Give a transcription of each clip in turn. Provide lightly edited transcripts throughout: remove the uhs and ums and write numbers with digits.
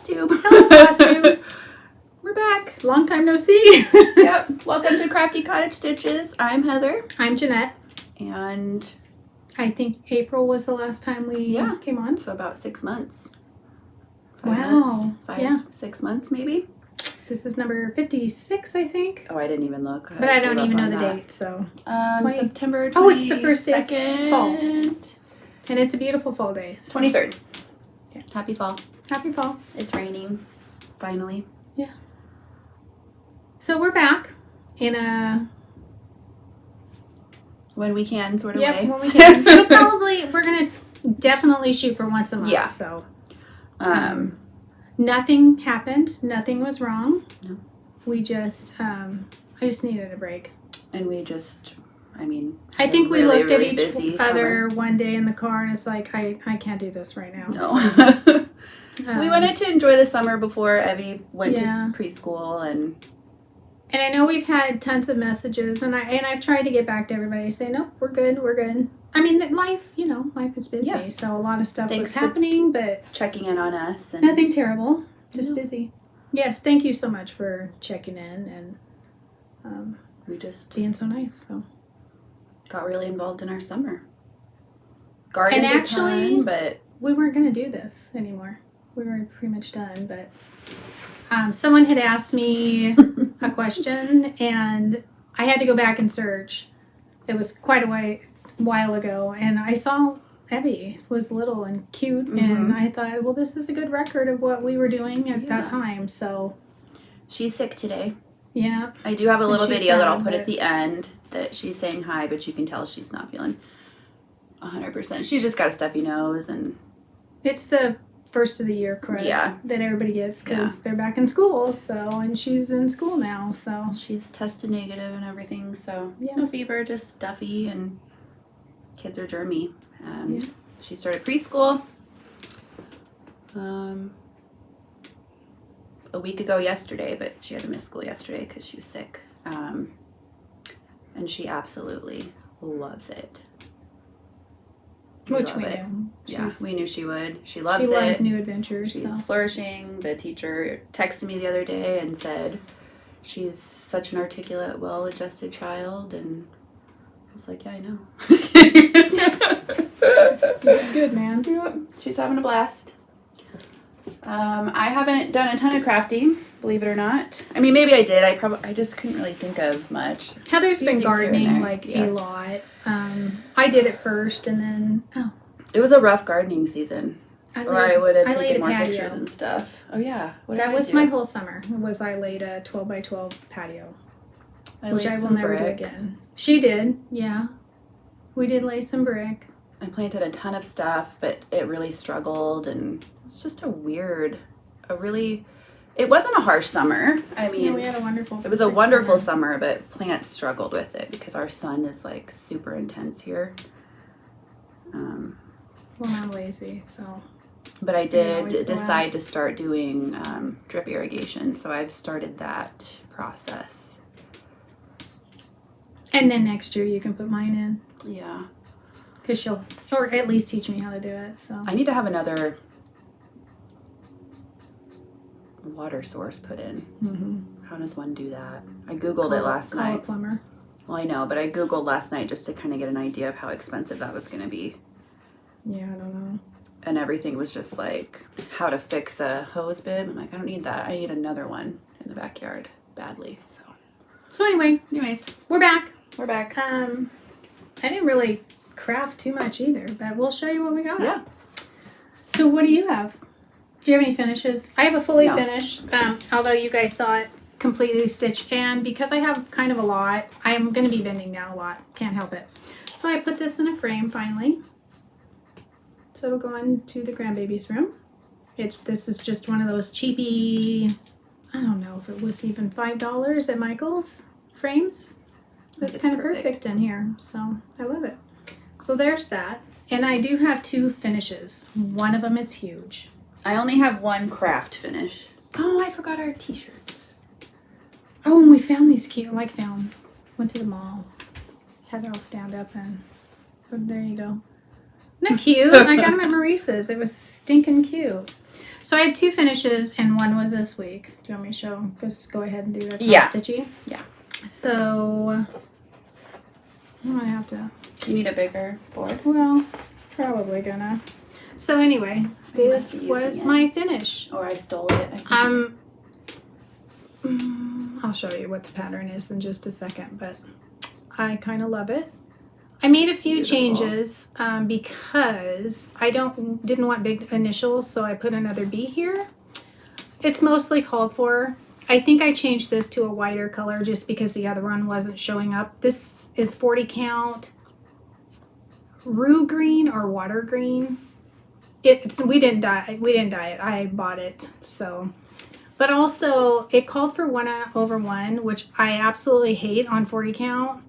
Flosstube. Hello, Flosstube. We're back. Long time no see. Yep. Welcome to Crafty Cottage Stitches. I'm Heather. I'm Jeanette. And I think April was the last time we came on. so about 6 months. Wow. 6 months maybe. This is number 56, I think. Oh, I didn't even look. But I don't even know the date, so. September 22nd. Oh, it's the first day of fall. And it's a beautiful fall day. So. 23rd. Okay. Happy fall. Happy fall. It's raining. Finally. Yeah. So we're back in a... When we can sort of way. When we can. We're going to definitely shoot for once a month. Yeah. So. Nothing happened. Nothing was wrong. No. We just, I just needed a break. And we just, I think we really, looked at really each other one day in the car and it's like, I can't do this right now. No. We wanted to enjoy the summer before Evie went to preschool and I know we've had tons of messages and I've tried to get back to everybody saying, nope, we're good. I mean, life is busy. Yeah. So a lot of stuff was happening, but checking in on us. And nothing terrible. Just busy. Yes, thank you so much for checking in and we just being so nice. So got really involved in our summer. Gardened a ton, but we weren't going to do this anymore. We were pretty much done, but someone had asked me a question and I had to go back and search. It was quite a while ago, and I saw Evie was little and cute, and I thought, well, this is a good record of what we were doing at that time. So she's sick today. Yeah. I do have a little video that I'll put at the end that she's saying hi, but you can tell she's not feeling 100%. She's just got a stuffy nose, and it's the first of the year credit that everybody gets because they're back in school. So, and she's in school now, so she's tested negative and everything. So no fever, just stuffy, and kids are germy. And she started preschool a week ago yesterday, but she had to miss school yesterday because she was sick. And she absolutely loves it. Which we knew. Yeah, we knew she would. She loves it. She loves new adventures. She's flourishing. The teacher texted me the other day and said she's such an articulate, well-adjusted child, and I was like, yeah, I know. Just kidding. Good, man. Yeah, she's having a blast. I haven't done a ton of crafting, believe it or not. I mean, maybe I did. I just couldn't really think of much. Heather's been gardening a lot. I did it first, and then it was a rough gardening season. I would have taken more pictures and stuff. Oh yeah, that was my whole summer. I laid a 12x12 patio, which I will never do again. She did, yeah. We did lay some brick. I planted a ton of stuff, but it really struggled, and it's just it wasn't a harsh summer. I mean, we had a wonderful It was a wonderful summer, but plants struggled with it because our sun is like super intense here. Well, I'm lazy, so. But I did decide to start doing drip irrigation, so I've started that process. And then next year you can put mine in. Yeah. Because she'll, or at least teach me how to do it. So I need to have another water source put in. How does one do that? I Googled it last night. Call a plumber. Well, I know, but I Googled last night just to kind of get an idea of how expensive that was going to be. Yeah, I don't know. And everything was just like how to fix a hose bib. I'm like, I don't need that. I need another one in the backyard badly. So anyways, we're back. We're back. I didn't really craft too much either, but we'll show you what we got. Yeah. So what do you have? Do you have any finishes? I have a fully finished, although you guys saw it completely stitched, and because I have kind of a lot, I'm going to be bending down a lot. Can't help it. So I put this in a frame finally. So it'll go into the grandbaby's room. This is just one of those cheapy, I don't know if it was even $5 at Michael's frames. It's kind of perfect in here, so I love it. So there's that. And I do have two finishes. One of them is huge. I only have one craft finish. Oh, I forgot our t-shirts. Oh, and we found these cute. Went to the mall. Heather will stand up and there you go. Isn't that cute? I got them at Maurice's. It was stinking cute. So I had 2 finishes, and one was this week. Do you want me to show? Just go ahead and do that. Yeah. Stitchy. Yeah. So I have to. You need a bigger board? Well, probably gonna. So anyway, this was my finish. Or I stole it. I think. I'll show you what the pattern is in just a second, but I kind of love it. I made a few changes because I didn't want big initials, so I put another B here. It's mostly called for. I think I changed this to a whiter color just because the other one wasn't showing up. This is 40 count rue green or water green. We didn't dye it. I bought it. So, but also it called for 1/1, which I absolutely hate on 40 count.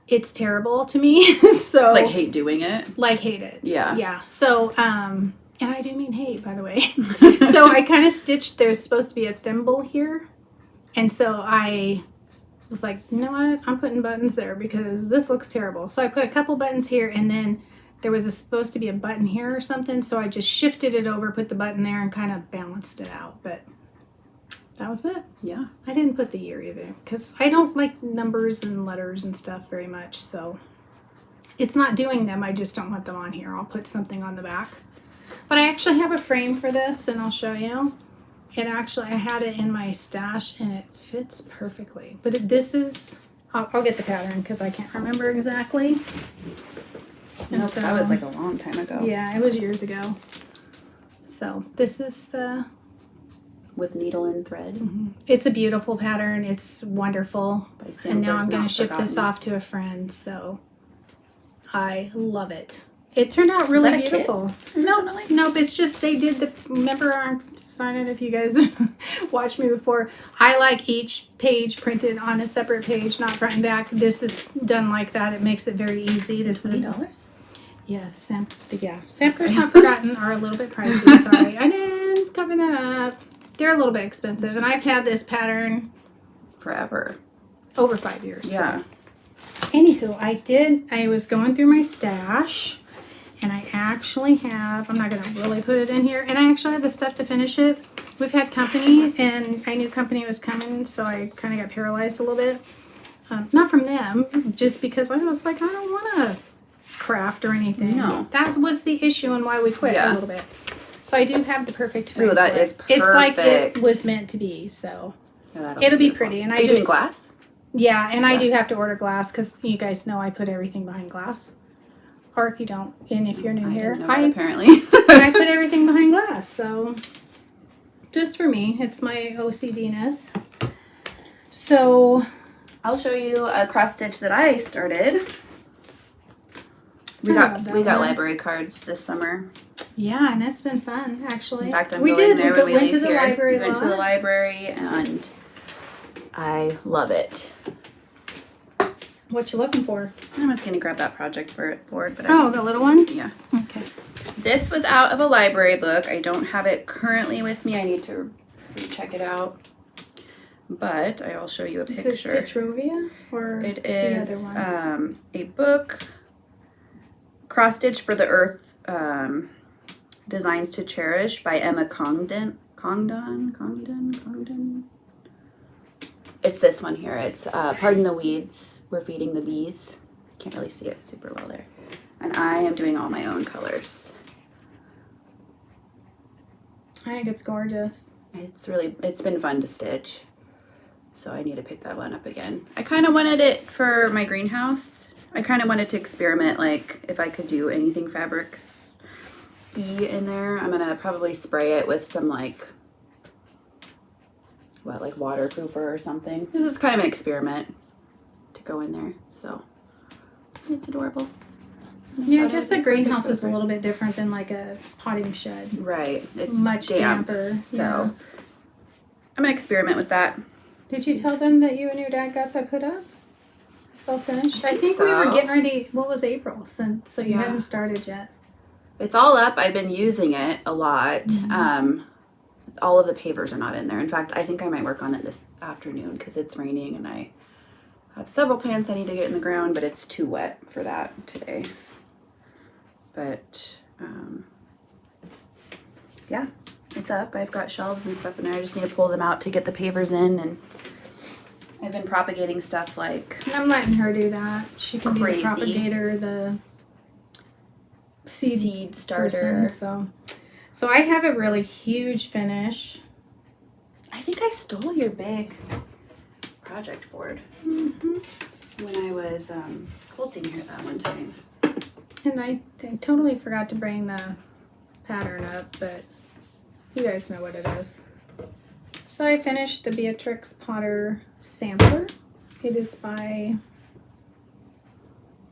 It's terrible to me. So like hate doing it. Like hate it. Yeah. Yeah. So and I do mean hate, by the way. So I kind of stitched. There's supposed to be a thimble here, and so I was like, you know what? I'm putting buttons there because this looks terrible. So I put a couple buttons here, and then there was supposed to be a button here or something. So I just shifted it over, put the button there, and kind of balanced it out. But that was it. Yeah. I didn't put the year either because I don't like numbers and letters and stuff very much. So it's not doing them. I just don't want them on here. I'll put something on the back. But I actually have a frame for this, and I'll show you. And actually, I had it in my stash, and it fits perfectly. But this is... I'll get the pattern because I can't remember exactly. No, so, that was like a long time ago. Yeah, it was years ago. So this is the... With needle and thread. Mm-hmm. It's a beautiful pattern. It's wonderful. And now I'm going to ship this off to a friend. So I love it. It turned out really beautiful. Nope. It's just they did the... Remember, I'm signing if you guys watched me before. I like each page printed on a separate page, not front and back. This is done like that. It makes it very easy. This is $20. Yes. Samplers Not Forgotten are a little bit pricey. Sorry. I didn't cover that up. They're a little bit expensive, and I've had this pattern forever. Over 5 years. Yeah. So. Anywho, I was going through my stash, and I actually have, I'm not going to really put it in here, and I actually have the stuff to finish it. We've had company, and I knew company was coming, so I kind of got paralyzed a little bit. Not from them, just because I was like, I don't want to craft or anything. No. That was the issue and why we quit a little bit. So I do have the perfect frame. Oh, that is perfect. It's like it was meant to be, so it'll be pretty. And Are you doing glass? Yeah, and I do have to order glass because you guys know I put everything behind glass. Or if you don't, and if you're new here, apparently I put everything behind glass. So just for me, it's my OCD-ness. So I'll show you a cross stitch that I started. We got library cards this summer. Yeah, and it's been fun, actually. In fact, we went to the library. We went to the library, and I love it. What you looking for? I was going to grab that project board, but the little one? Yeah. Okay. This was out of a library book. I don't have it currently with me. I need to recheck it out. But I'll show you a picture. Is it Stitchrovia or it is the other one? A book, Cross Stitch for the Earth, Designs to Cherish by Emma Congdon. It's this one here. It's Pardon the Weeds, We're Feeding the Bees. Can't really see it super well there. And I am doing all my own colors. I think it's gorgeous. It's been fun to stitch. So I need to pick that one up again. I kind of wanted it for my greenhouse. I kind of wanted to experiment, like, if I could do anything fabrics-y in there. I'm going to probably spray it with some, like waterproofer or something. This is kind of an experiment to go in there. So it's adorable. Yeah, I guess a greenhouse is a little bit different than like a potting shed. Right. It's much damper. So I'm going to experiment with that. Did you tell them that you and your dad got that put up? It's all finished? I think we were getting ready. What was April? So you hadn't started yet. It's all up. I've been using it a lot. Mm-hmm. All of the pavers are not in there. In fact, I think I might work on it this afternoon because it's raining and I have several plants I need to get in the ground, but it's too wet for that today. But yeah, It's up. I've got shelves and stuff in there. I just need to pull them out to get the pavers in, and I've been propagating stuff like I'm letting her do that. She can be the propagator, the seed starter. Person, so I have a really huge finish. I think I stole your big project board when I was quilting here that one time. And I totally forgot to bring the pattern up, but you guys know what it is. So I finished the Beatrix Potter sampler. It is by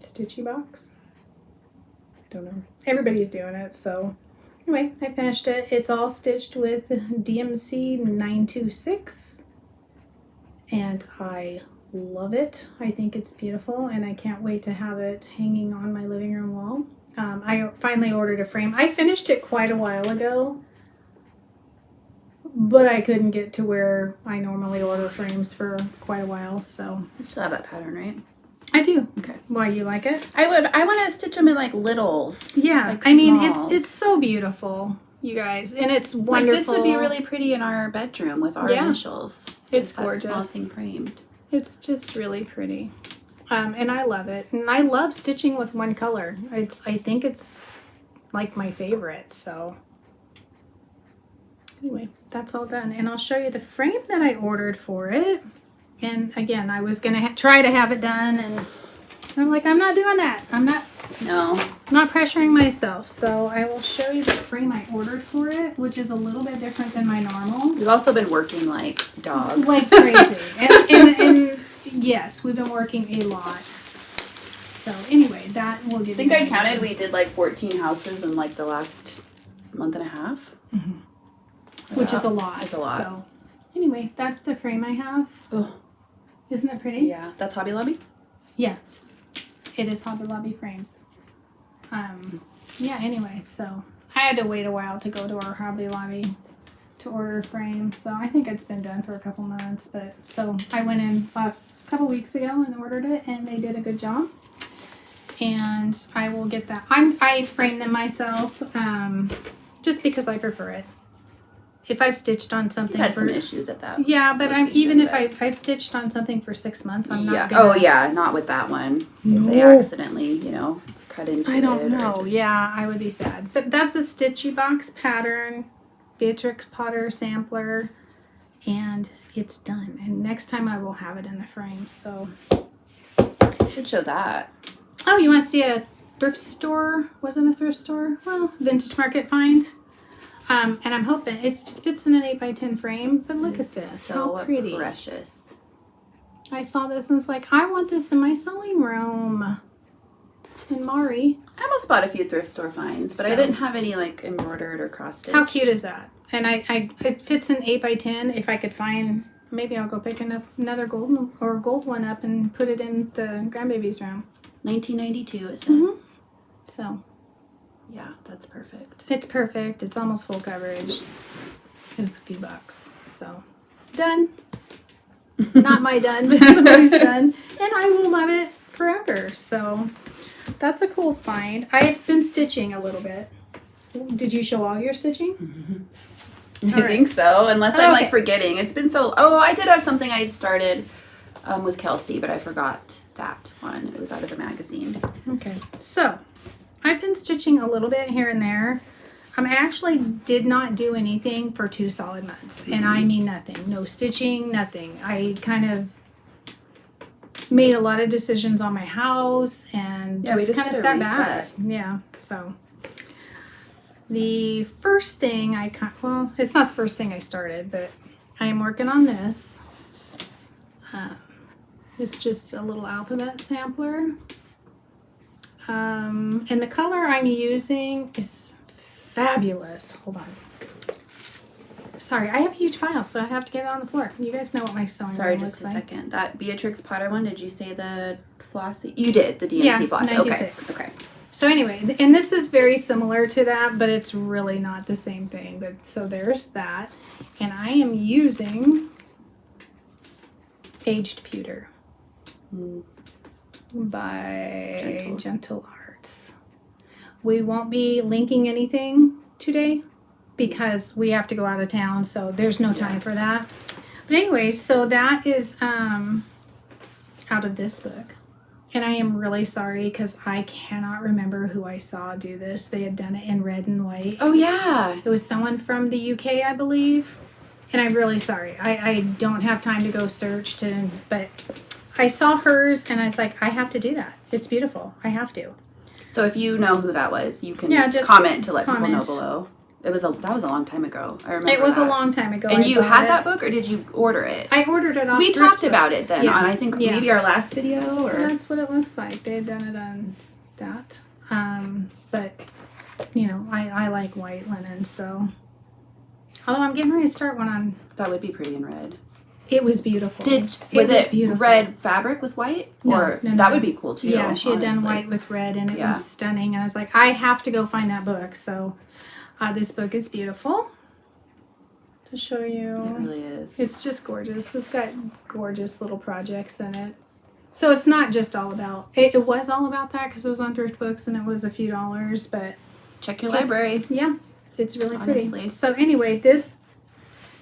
Stitchy Box. I don't know. Everybody's doing it, so anyway, I finished it. It's all stitched with DMC 926, and I love it. I think it's beautiful, and I can't wait to have it hanging on my living room wall. I finally ordered a frame. I finished it quite a while ago, but I couldn't get to where I normally order frames for quite a while, so. You still have that pattern, right? I do. Okay. Why, you like it? I want to stitch them in like littles. Yeah, like I mean, smalls. it's so beautiful, you guys, and it's wonderful. Like this would be really pretty in our bedroom with our initials. It's that gorgeous. Small thing framed. It's just really pretty, and I love it. And I love stitching with one color. I think it's like my favorite. So anyway, that's all done, and I'll show you the frame that I ordered for it. And again, I was gonna try to have it done, and I'm like, I'm not doing that. I'm not pressuring myself. So I will show you the frame I ordered for it, which is a little bit different than my normal. We've also been working like dogs. Like crazy. and yes, we've been working a lot. So anyway, that will give you. I think I counted. We did like 14 houses in like the last month and a half. Which is a lot. It's a lot. So anyway, that's the frame I have. Oh. Isn't it pretty? Yeah. That's Hobby Lobby? Yeah. It is Hobby Lobby frames. Yeah, anyway, so I had to wait a while to go to our Hobby Lobby to order frames. So I think it's been done for a couple months, but so I went in last couple weeks ago and ordered it, and they did a good job. And I will get that. I frame them myself, just because I prefer it. If I've stitched on something, you had some issues at that. Yeah, but even if I've stitched on something for 6 months, I'm not gonna. Oh yeah, not with that one. No. If they accidentally, cut into it. I don't know. Yeah, I would be sad. But that's a Stitchy Box pattern, Beatrix Potter sampler, and it's done. And next time I will have it in the frame. So you should show that. Oh, you want to see a thrift store? Wasn't a thrift store? Well, vintage market find. And I'm hoping it fits in an 8x10 frame, but look at this. So how pretty. Precious. I saw this and was like, I want this in my sewing room. And Mari. I almost bought a few thrift store finds, but I didn't have any like embroidered or cross stitched. How cute is that? And it fits in 8x10. If I could find, maybe I'll go pick another gold one up and put it in the grandbaby's room. 1992 it said. So. Yeah, that's perfect. It's perfect. It's almost full coverage. It was a few bucks. So, done. Not my done, but somebody's done. And I will love it forever. So, that's a cool find. I've been stitching a little bit. Did you show all your stitching? I think so, unless I'm like forgetting. It's been so... Oh, I did have something I had started with Kelsey, but I forgot that one. It was out of the magazine. Okay, so... I've been stitching a little bit here and there. I actually did not do anything for 2 solid months. And I mean nothing. No stitching, nothing. I kind of made a lot of decisions on my house and just kind of sat back. Yeah, so. The first thing well, it's not the first thing I started, but I am working on this. It's just a little alphabet sampler. And the color I'm using is fabulous. Hold on. Sorry, I have a huge file, so I have to get it on the floor. You guys know what my sewing room looks like. Second. That Beatrix Potter one, did you say the flossy? You did, the DMC flossy. 96. Okay. So anyway, and this is very similar to that, but it's really not the same thing. But so there's that. And I am using Aged Pewter. By Gentle Arts. We won't be linking anything today because we have to go out of town, so there's no time for that. But anyway, so that is out of this book. And I am really sorry because I cannot remember who I saw do this. They had done it in red and white. Oh, yeah. It was someone from the UK, I believe. And I'm really sorry. I don't have time to go search but I saw hers and I was like, I have to do that. It's beautiful. I have to. So if you know who that was, you can just comment to let people know below. That was a long time ago. I remember it was that. a long time ago. And you had that book, or did you order it? I ordered it off We Thrift talked about books. it then on, I think, maybe our last video. Or... So that's what it looks like. They had done it on that. But, you know, I like white linen, so. Although I'm getting ready to start one on. That would be pretty in red. It was beautiful. Was it beautiful. Red fabric with white? No, no. That would be cool too. Yeah, she had done white with red and it was stunning. And I was like, I have to go find that book. So this book is beautiful to show you. It really is. It's just gorgeous. It's got gorgeous little projects in it. So it's not just all about, it was all about that because it was on Thrift Books and it was a few dollars, but. Check your library. Yeah, it's really Honestly. pretty. So anyway, this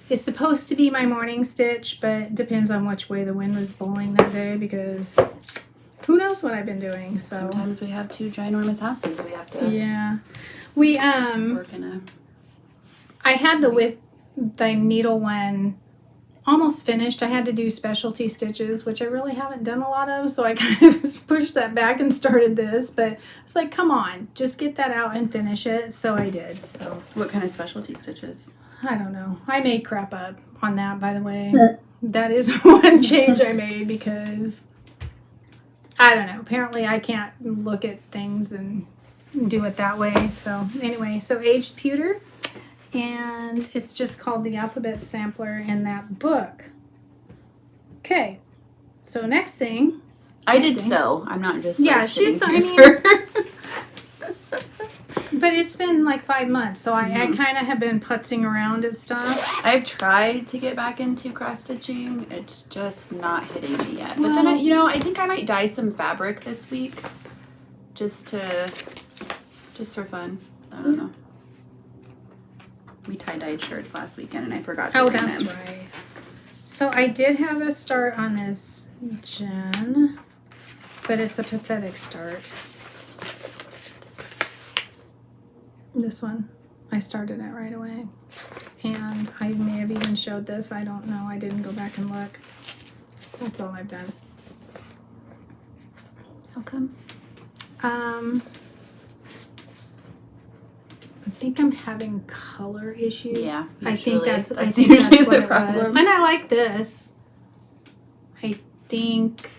is supposed to be my morning stitch, but depends on which way the wind was blowing that day because who knows what I've been doing. So sometimes we have 2 ginormous houses we have to we work in a. I had the needle one almost finished. I had to do specialty stitches, which I really haven't done a lot of, so I kind of pushed that back and started this, but it's like, come on, just get that out and finish it. So I did. So What kind of specialty stitches? I don't know. I made crap up on that, by the way. That is one change I made because I don't know. Apparently I can't look at things and do it that way. So anyway, so aged pewter, and it's just called the Alphabet Sampler in that book. Okay. So next thing. I did sew. I'm not just she's. I mean, but it's been like 5 months, so I kind of have been putzing around and stuff. I've tried to get back into cross stitching. It's just not hitting me yet. But then, I think I might dye some fabric this week, just for fun. I don't know. We tie-dyed shirts last weekend, and I forgot to bring that's them. right. So I did have a start on this Jen, but it's a pathetic start. This one, I started it right away. And I may have even showed this. I don't know. I didn't go back and look. That's all I've done. How come? I think I'm having color issues. Yeah, I think that's usually what the it problem. was. And I like this. I think.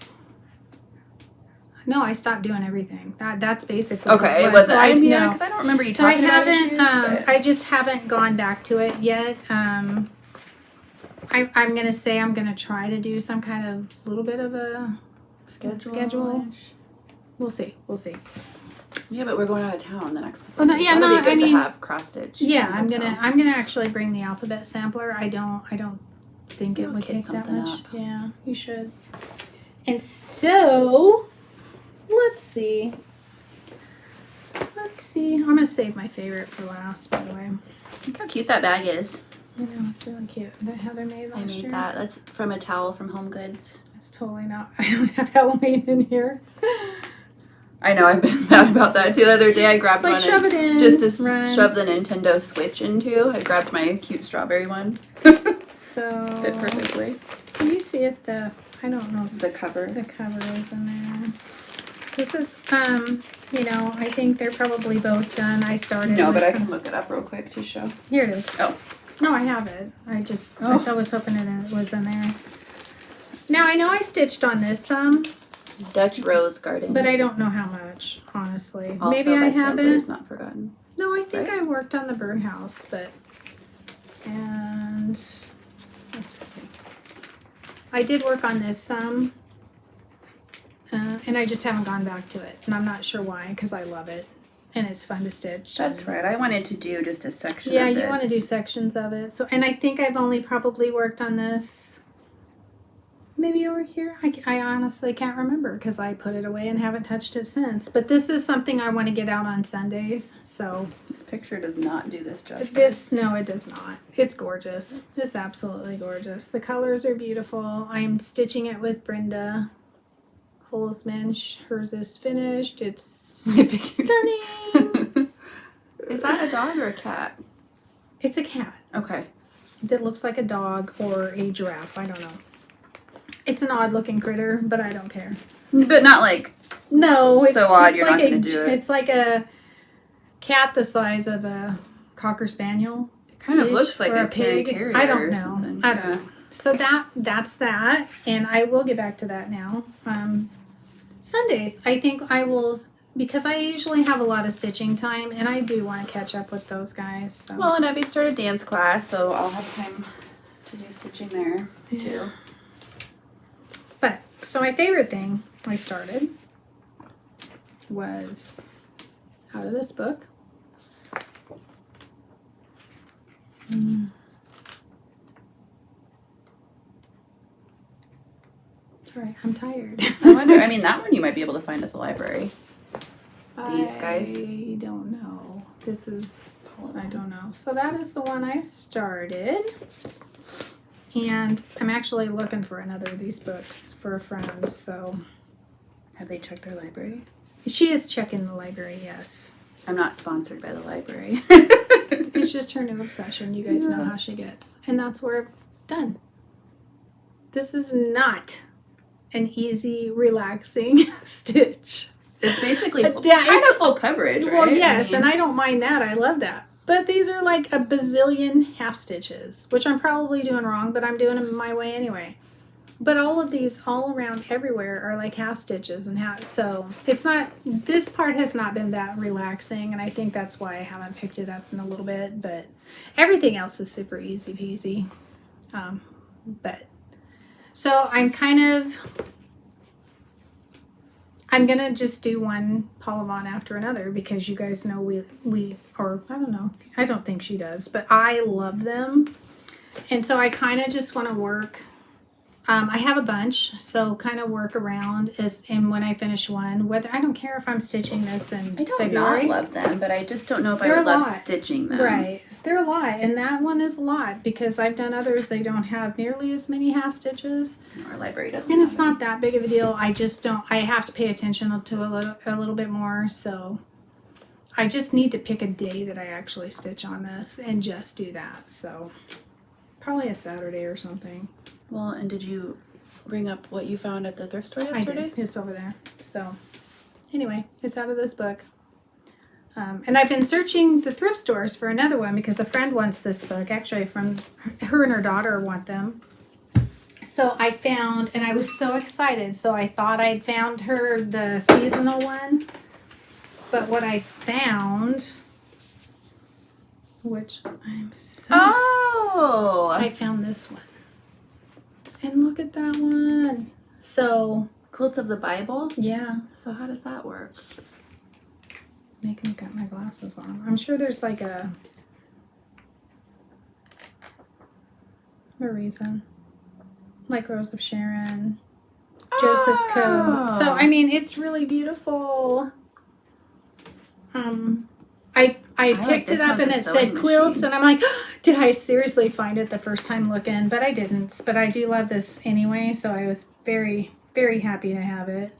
No, I stopped doing everything. That's basically okay. It wasn't. Because I don't remember you talking about issues. I just haven't gone back to it yet. I'm gonna say I'm gonna try to do some kind of little bit of a schedule. We'll see. Yeah, but we're going out of town the next couple. Oh no, days. yeah, That'd no. be good I mean, to have cross stitch. Yeah, I'm gonna actually bring the alphabet sampler. I don't think it would take that much. Yeah, you should. And so. Let's see. I'm going to save my favorite for last, by the way. Look how cute that bag is. I know, it's really cute. That Heather made last year. I made that. That's from a towel from Home Goods. It's totally not. I don't have Halloween in here. I know, I've been mad about that too. The other day I grabbed one shove it in, just to shove the Nintendo Switch into. I grabbed my cute strawberry one. So. Fit perfectly. Can you see if I don't know if the cover is in there. This is, I think they're probably both done. I started. No, but I can look it up real quick to show. Here it is. Oh. No, I have it. I was hoping it was in there. Now, I know I stitched on this some. Dutch Rose Garden. But I don't know how much, honestly. Also Maybe I haven't. Not forgotten. No, I think I worked on the birdhouse, and let's just see. I did work on this some. And I just haven't gone back to it. And I'm not sure why, because I love it. And it's fun to stitch. That's right. I wanted to do just a section of this. Yeah, you want to do sections of it. So, and I think I've only probably worked on this maybe over here. I honestly can't remember because I put it away and haven't touched it since. But this is something I want to get out on Sundays. So this picture does not do this justice. No, it does not. It's gorgeous. It's absolutely gorgeous. The colors are beautiful. I'm stitching it with Brenda Holzman. Hers is finished. It's stunning. Is that a dog or a cat? It's a cat. Okay. That looks like a dog or a giraffe. I don't know. It's an odd looking critter, but I don't care. But not like no, it's so odd you're like not going to do it. It's like a cat the size of a Cocker Spaniel. It kind of looks like or a pig. terrier. I don't or know. something. I don't know. So that's that, and I will get back to that now. Sundays, I think I will, because I usually have a lot of stitching time, and I do want to catch up with those guys. So. Well, and Evie started dance class, so I'll have time to do stitching there too. But, so my favorite thing I started was out of this book. Sorry, I'm tired. I wonder, I mean, that one you might be able to find at the library. These guys. I don't know. This is, I don't know. So that is the one I've started. And I'm actually looking for another of these books for a friend, so. Have they checked their library? She is checking the library, yes. I'm not sponsored by the library. It's just her new obsession. You guys know how she gets. And that's where I'm done. This is not an easy, relaxing stitch. It's basically kind of full coverage, right? Well, yes, and I don't mind that. I love that. But these are like a bazillion half stitches, which I'm probably doing wrong, but I'm doing them my way anyway. But all of these all around everywhere are like half stitches and half, so it's not, this part has not been that relaxing, and I think that's why I haven't picked it up in a little bit, but everything else is super easy peasy. But so I'm gonna just do one Paula Vaughn after another because you guys know we or I don't know, I don't think she does, but I love them. And so I kind of just want to work. I have a bunch, so kind of work around and when I finish one, whether I don't care if I'm stitching this in February. I don't love them, but I just don't know if I would love stitching them. Right. They're a lot, and that one is a lot because I've done others. They don't have nearly as many half stitches. Our library doesn't. And it's not that big of a deal. I just don't. I have to pay attention to a little bit more. So I just need to pick a day that I actually stitch on this and just do that. So probably a Saturday or something. Well, and did you bring up what you found at the thrift store yesterday? I did. It's over there. So anyway, it's out of this book. And I've been searching the thrift stores for another one because a friend wants this book. Actually, from her and her daughter want them. So I found, and I was so excited. So I thought I'd found her the seasonal one. But what I found, which I'm so... Oh! I found this one. And look at that one. So... Quilts of the Bible? Yeah. So how does that work? Make me get my glasses on. I'm sure there's like a reason. Like Rose of Sharon, Joseph's Coat. So, I mean, it's really beautiful. I picked it up and it said quilts, and I'm like, did I seriously find it the first time looking? But I didn't. But I do love this anyway, so I was very, very happy to have it.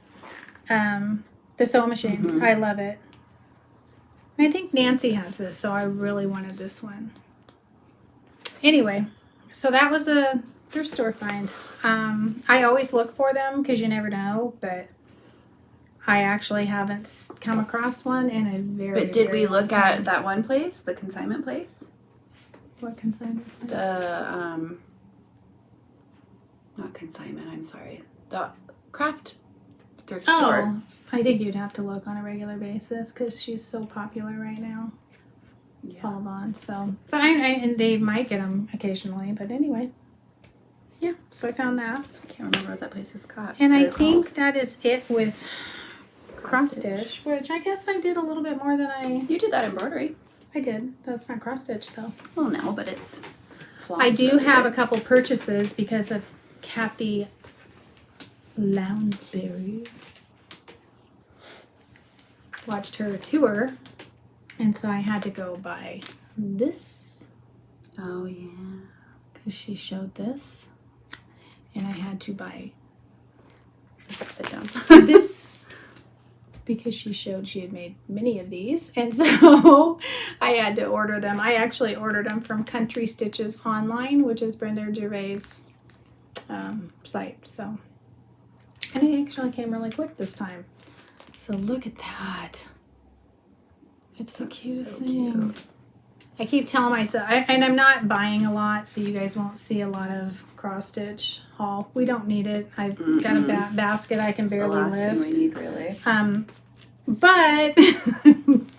The sewing machine. Mm-hmm. I love it. I think Nancy has this, so I really wanted this one. Anyway, so that was a thrift store find. I always look for them because you never know, but I actually haven't come across one in a very. But did we look at that one place, the consignment place? What consignment place? The not consignment. I'm sorry. The craft thrift store. I think you'd have to look on a regular basis because she's so popular right now. Yeah. Paula Vaughn. So, but and they might get them occasionally. But anyway, yeah. So I found that. I can't remember what that place is called. And I think that is it with cross stitch, which I guess I did a little bit more than I. You did that embroidery. I did. That's not cross stitch though. Well, no, but it's. I do have a couple purchases because of Kathy Lounsbury. Watched her tour, and so I had to go buy this. Oh yeah. Because she showed this, and I had to buy Sit down. this because she showed she had made many of these, and so I had to order them. I actually ordered them from Country Stitches Online, which is Brenda Gervais' site. So, and it actually came really quick this time. So look at that. It's the cutest thing. Cute. I keep telling myself, and I'm not buying a lot, so you guys won't see a lot of cross stitch haul. We don't need it. I've got a basket I can barely the last lift. thing we need, really. But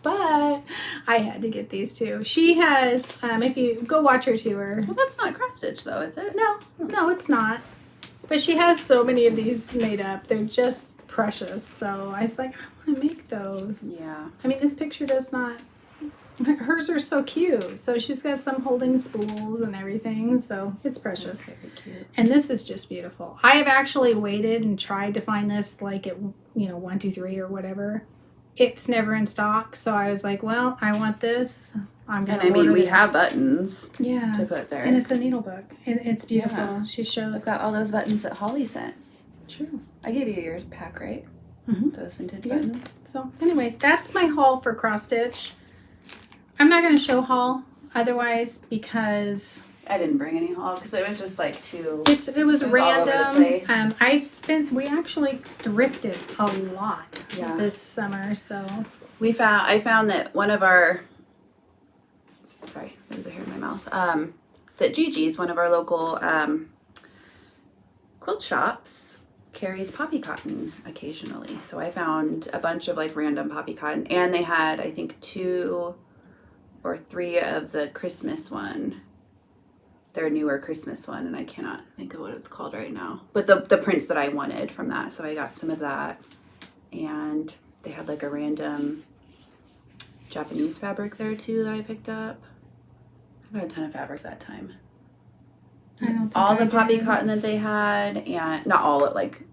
but I had to get these too. She has, if you go watch her tour. Well, that's not cross stitch though, is it? No, it's not. But she has so many of these made up. They're just precious. So I was like, I want to make those. Yeah. I mean, this picture does not. Hers are so cute. So she's got some holding spools and everything. So it's precious. That's very cute. And this is just beautiful. I have actually waited and tried to find this like at 123 or whatever. It's never in stock. So I was like, well, I want this. I'm gonna order we this. have buttons Yeah. to put there. And it's a needle book. And it's beautiful. Yeah. She shows. I've got all those buttons that Holly sent. True. I gave you yours pack, right? Mm-hmm. Those vintage Yeah. buttons. So anyway, that's my haul for cross stitch. I'm not going to show haul otherwise because I didn't bring any haul because it was just like too. it was all over the random. place. We actually thrifted a lot Yeah. this summer. So I found that one of our. Sorry, there's a hair in my mouth. That Gigi's, one of our local quilt shops, carries poppy cotton occasionally. So I found a bunch of like random poppy cotton, and they had I think 2 or 3 of the Christmas one, their newer Christmas one, and I cannot think of what it's called right now. But the prints that I wanted from that, so I got some of that, and they had like a random Japanese fabric there too that I picked up. I got a ton of fabric that time. I don't think All the I poppy did. cotton that they had, and not all, like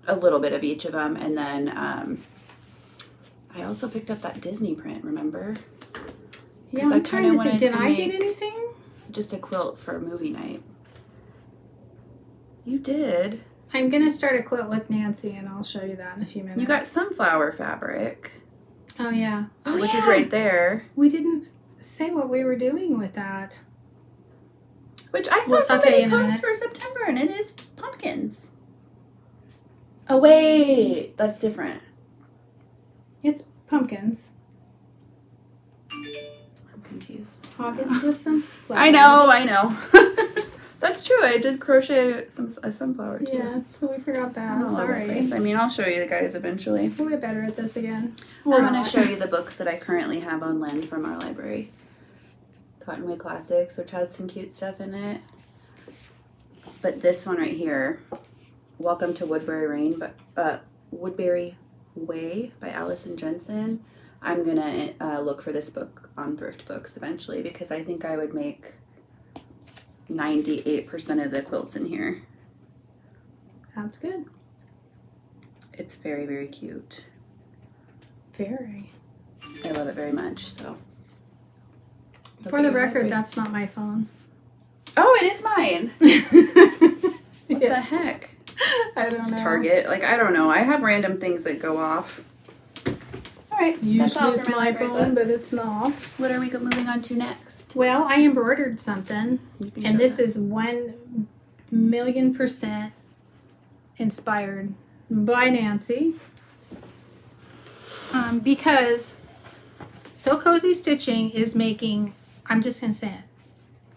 a little bit of each of them, and then I also picked up that Disney print. Remember? Yeah, I I'm kinda trying to think. wanted Did to I get make- anything? Just a quilt for movie night. You did. I'm gonna start a quilt with Nancy, and I'll show you that in a few minutes. You got sunflower fabric, Oh yeah. Oh which yeah. is right there. We didn't say what we were doing with that. Which I saw Well, I'll tell somebody you in a post minute. for September, and it is pumpkins. Oh wait, that's different. It's pumpkins. I'm confused. August with some flowers. I know. That's true. I did crochet a sunflower too. Yeah, so we forgot that. I'm all over the Sorry. place. I mean, I'll show you the guys eventually. We'll get better at this again. I'm Or going to not. show you the books that I currently have on lend from our library. Cottonwood Classics, which has some cute stuff in it. But this one right here, Welcome to Woodbury Rain, but Woodbury Way by Allison Jensen. I'm going to look for this book on Thrift Books eventually because I think I would make 98% of the quilts in here. That's good. It's very, very cute. Very. I love it very much, so. Look For at the your record, library. that's not my phone. Oh, it is mine. What the Yes. heck? I don't It's know. Target. Like, I don't know. I have random things that go off. All right. that's all Usually it's for my library phone, book. but it's not. What are we moving on to next? Well, I embroidered something, You can and show this that. is 1,000,000% inspired by Nancy. Because So Cozy Stitching is making, I'm just going to say it,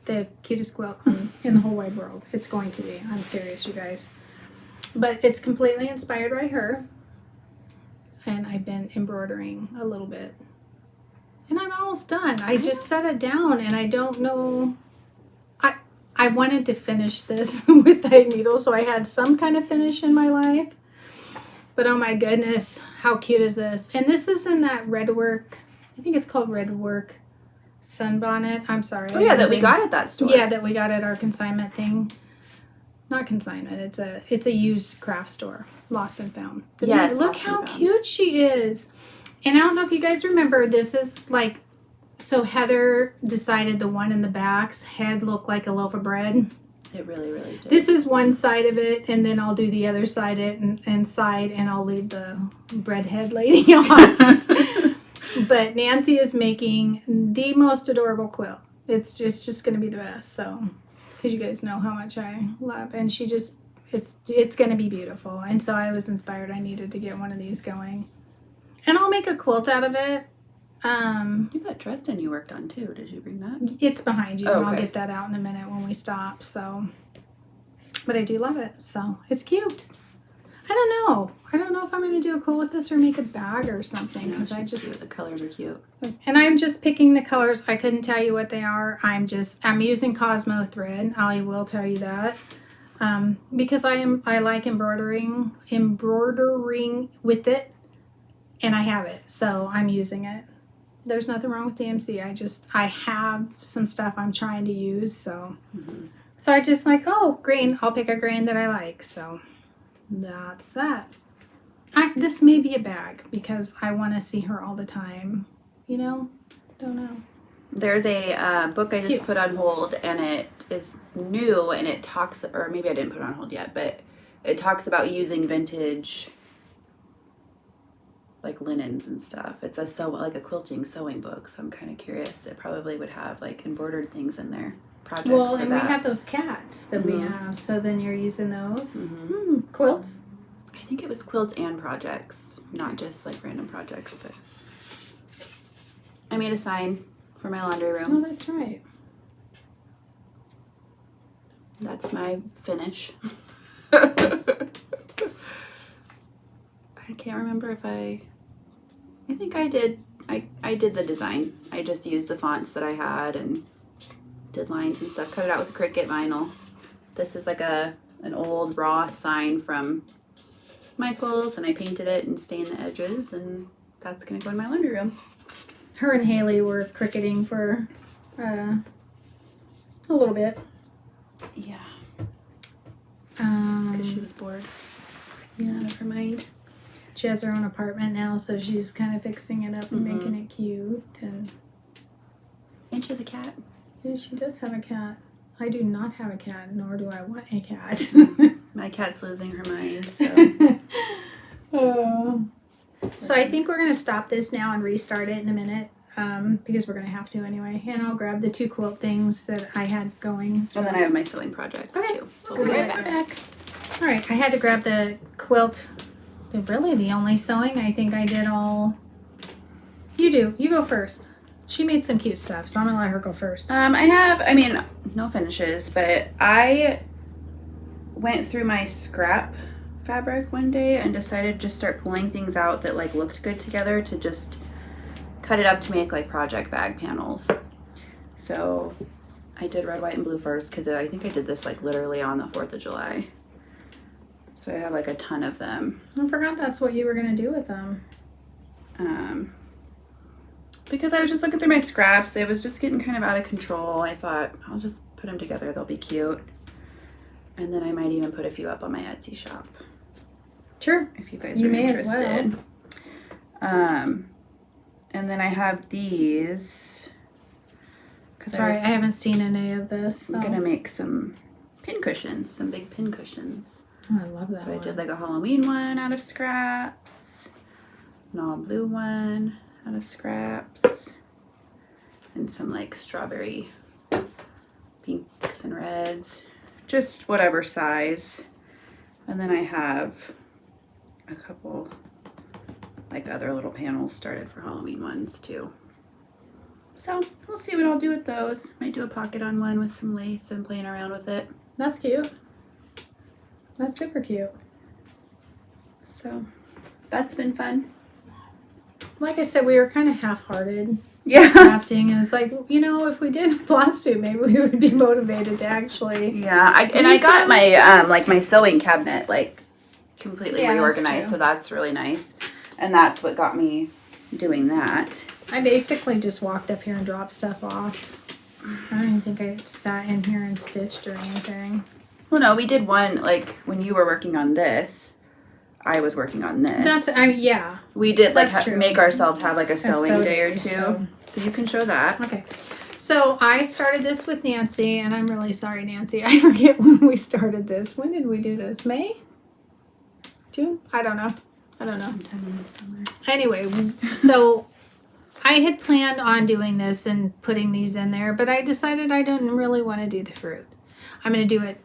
the cutest quilt in the whole wide world. It's going to be. I'm serious, you guys. But it's completely inspired by her. And I've been embroidering a little bit. And I'm almost done. I just set it down and I don't know. I wanted to finish this with the needle, so I had some kind of finish in my life. But oh my goodness, how cute is this? And this is in that red work, I think it's called red work sunbonnet. I'm sorry. Oh, yeah, that we got at that store. Yeah, that we got at our consignment thing. Not consignment, it's a used craft store. Lost and Found. But Yes, look Lost and how Found. cute she is. And I don't know if you guys remember, this is like, so Heather decided the one in the back's head looked like a loaf of bread. It really, really did. This is one side of it, and then I'll do the other side and I'll leave the bread head lady on. But Nancy is making the most adorable quilt. It's just going to be the best. So, because you guys know how much I love, and she just, it's going to be beautiful. And so I was inspired. I needed to get one of these going, and I'll make a quilt out of it. You have that Dresden you worked on too. Did you bring that? It's behind you, Oh, and I'll okay. get that out in a minute when we stop. So, but I do love it. So it's cute. I don't know if I'm going to do a quilt with this or make a bag or something, because I just cute. The colors are cute. And I'm just picking the colors. I couldn't tell you what they are. I'm using Cosmo thread. I will tell you that. Because I like embroidering with it, and I have it, so I'm using it. There's nothing wrong with DMC. I have some stuff I'm trying to use, so so I just like, oh, green. I'll pick a green that I like. So that's that. This may be a bag because I want to see her all the time. You know, don't know. There's a book I just Cute. put on hold, and it is new, and it talks, or maybe I didn't put it on hold yet, but it talks about using vintage, like linens and stuff. It's like a quilting sewing book, so I'm kind of curious. It probably would have like embroidered things in there, projects Well, for and that. we have those cats that we have. So then you're using those quilts. I think it was quilts and projects, not just like random projects, but I made a sign for my laundry Oh, room. that's right. That's my finish. I can't remember if I think I did. I did the design. I just used the fonts that I had and did lines and stuff. Cut it out with Cricut vinyl. This is like an old raw sign from Michael's, and I painted it and stained the edges, and that's gonna go in my laundry room. Her and Haley were cricketing for a little bit. Yeah, because she Yeah, was bored. Out of her mind. she has her own apartment now, so she's kind of fixing it up and making it cute. And And she has a cat. yeah, she does have a cat. I do not have a cat, nor do I want a cat. My cat's losing her mind, so. Oh. So I think we're going to stop this now and restart it in a minute, because we're going to have to anyway. And I'll grab the 2 quilt things that I had going. So. And then I have my sewing projects too. So We'll be right back. All right, I had to grab the quilt. Really, the only sewing I think I did all. You do. You go first. She made some cute stuff, so I'm gonna let her go first. I mean, no finishes, but I went through my scrap fabric one day and decided to just start pulling things out that like looked good together to just cut it up to make like project bag panels. So I did red, white, and blue first because I think I did this like literally on the 4th of July. So I have like a ton of them. I forgot that's what you were gonna do with them. Because I was just looking through my scraps, it was just getting kind of out of control. I thought I'll just put them together, they'll be cute. And then I might even put a few up on my Etsy shop. Sure. If you guys You are may as interested. And then I have these. Sorry, I haven't seen any of this. So. I'm gonna make some pin cushions, some big pin cushions. Oh, I love that So one. I did like a Halloween one out of scraps, an all blue one out of scraps, and some like strawberry pinks and reds, just whatever size. And then I have a couple like other little panels started for Halloween ones too. So we'll see what I'll do with those. Might do a pocket on one with some lace and playing around with it. That's cute. That's super cute. So that's been fun. Like I said, we were kind of half-hearted Yeah. crafting, and it's like, you know, if we did Flosstube, maybe we would be motivated to actually. Yeah, I got my like my sewing cabinet like completely Yeah, that's reorganized, true. so that's really nice. And that's what got me doing that. I basically just walked up here and dropped stuff off. I don't even think I sat in here and stitched or anything. Well, no, we did one like when you were working on this. I was working on this. Yeah. We did like That's true. make ourselves have like a sewing day or two. So you can show that. Okay. So I started this with Nancy, and I'm really sorry, Nancy. I forget when we started this. When did we do this? May? June? I don't know. Sometime in the summer. Anyway, so I had planned on doing this and putting these in there, but I decided I didn't really want to do the fruit. I'm going to do it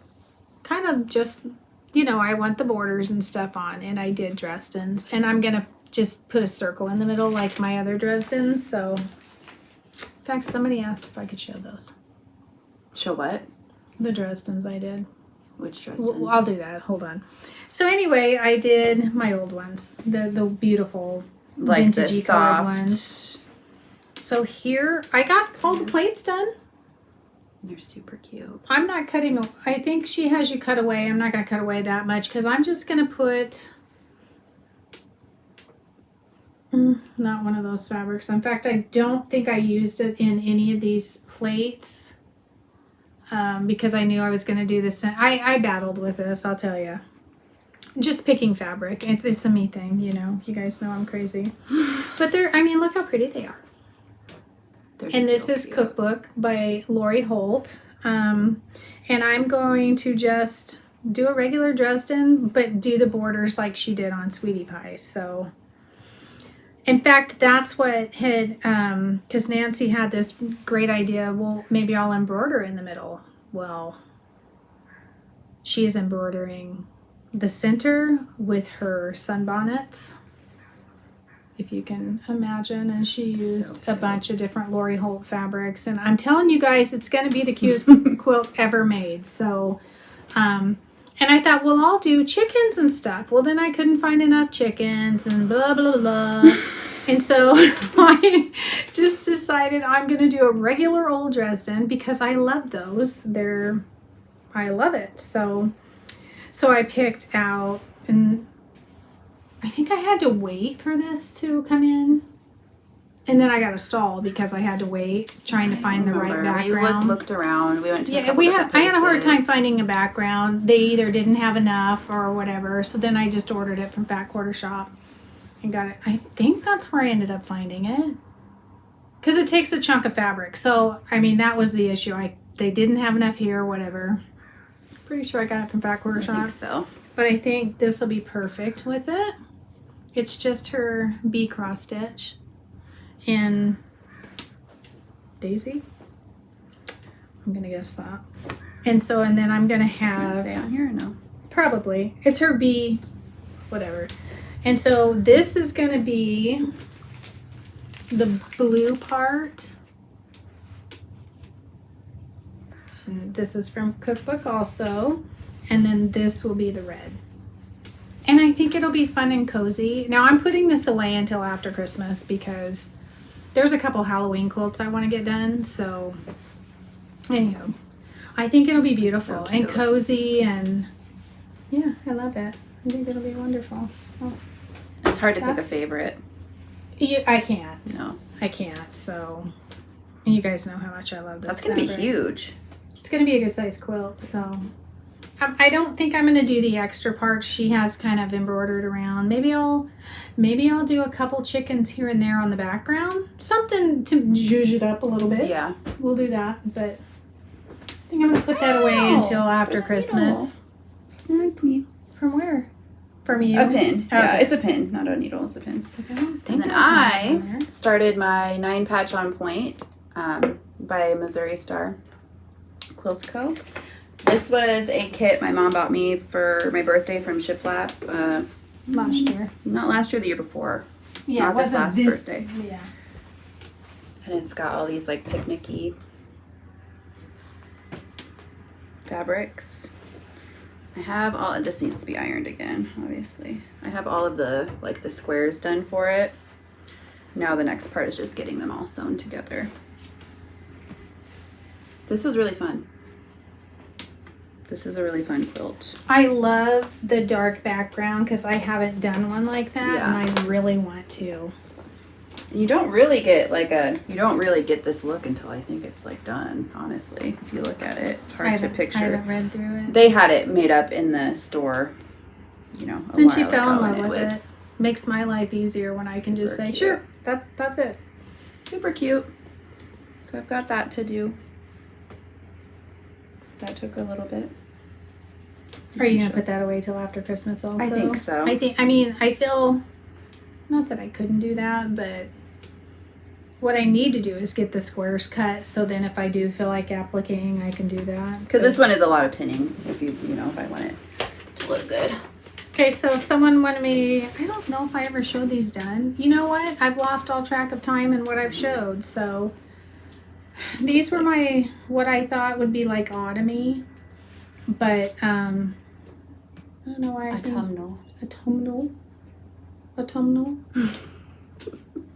kind of just, I want the borders and stuff on, and I did Dresden's, and I'm going to just put a circle in the middle like my other Dresden's. So, in fact, somebody asked if I could show those. Show what? The Dresden's I did. Which Dresden's? I'll do that. Hold on. So anyway, I did my old ones, the beautiful like vintagey colored ones. So here, I got all the plates done. They're super cute. I'm not cutting. I think she has you cut away. I'm not going to cut away that much because I'm just going to put not one of those fabrics. In fact, I don't think I used it in any of these plates because I knew I was going to do this. I battled with this, I'll tell you. Just picking fabric. It's a me thing, You guys know I'm crazy. But look how pretty they are. And this is Cookbook by Lori Holt. And I'm going to just do a regular Dresden, but do the borders like she did on Sweetie Pie. So, in fact, that's what had, because Nancy had this great idea, well, maybe I'll embroider in the middle. Well, she is embroidering the center with her sunbonnets, if you can imagine, and she used a bunch of different Lori Holt fabrics, and I'm telling you guys, it's going to be the cutest quilt ever made. So and I thought, well, I'll do chickens and stuff. Well, then I couldn't find enough chickens and blah blah blah. And so I just decided I'm going to do a regular old Dresden because I love those. I love it. So I picked out, and I think I had to wait for this to come in. And then I got a stall because I had to wait trying to find the right background. We looked around. We went to I had a hard time finding a background. They either didn't have enough or whatever. So then I just ordered it from Fat Quarter Shop and got it. I think that's where I ended up finding it. Because it takes a chunk of fabric. So, that was the issue. They didn't have enough here or whatever. Pretty sure I got it from Fat Quarter Shop. I think so. But I think this will be perfect with it. It's just her B cross stitch in Daisy. I'm going to guess that. And then I'm going to have... Does it say on here or no? Probably. It's her B, whatever. And so this is going to be the blue part. And this is from Cookbook also. And then this will be the red. And I think it'll be fun and cozy. Now I'm putting this away until after Christmas because there's a couple Halloween quilts I want to get done. So anyhow, I think it'll be beautiful and cozy, and yeah, I love it. I think it'll be wonderful. So it's hard to pick a favorite. I can't. No. I can't. So, and you guys know how much I love this. That's going to be huge. It's going to be a good size quilt. So I don't think I'm going to do the extra parts she has kind of embroidered around. Maybe I'll do a couple chickens here and there on the background. Something to zhuzh it up a little bit. Yeah. We'll do that. But I think I'm going to put that away until after Christmas. From where? From you? A pin. Oh, yeah, okay. it's a pin, not a needle. It's a pin. Like, I don't think And then I started my 9 patch on point by Missouri Star Quilt Co. This was a kit my mom bought me for my birthday from Shiplap. Last year. Not last year, the year before. Yeah, not this last birthday. Yeah. And it's got all these like picnicky fabrics. I have all, this needs to be ironed again, obviously. I have all of the squares done for it. Now the next part is just getting them all sewn together. This was really fun. This is a really fun quilt. I love the dark background because I haven't done one like that, and I really want to. You don't really get this look until I think it's like done, honestly. If you look at it, it's hard to picture. I haven't read through it. They had it made up in the store you know, a Since while she fell in ago, love and with it. Makes my life easier when I can just say, cute. sure, that's it. Super cute. So I've got that to do. That took a little bit. Are you gonna put that away till after Christmas also? I think so. I feel, not that I couldn't do that, but what I need to do is get the squares cut, so then if I do feel like appliquing, I can do that. Because this one is a lot of pinning, if you know, if I want it to look good. Okay, so someone wanted me, I don't know if I ever showed these done. You know what? I've lost all track of time and what I've showed, so these were what I thought would be like autumny, but I don't know why. Autumnal.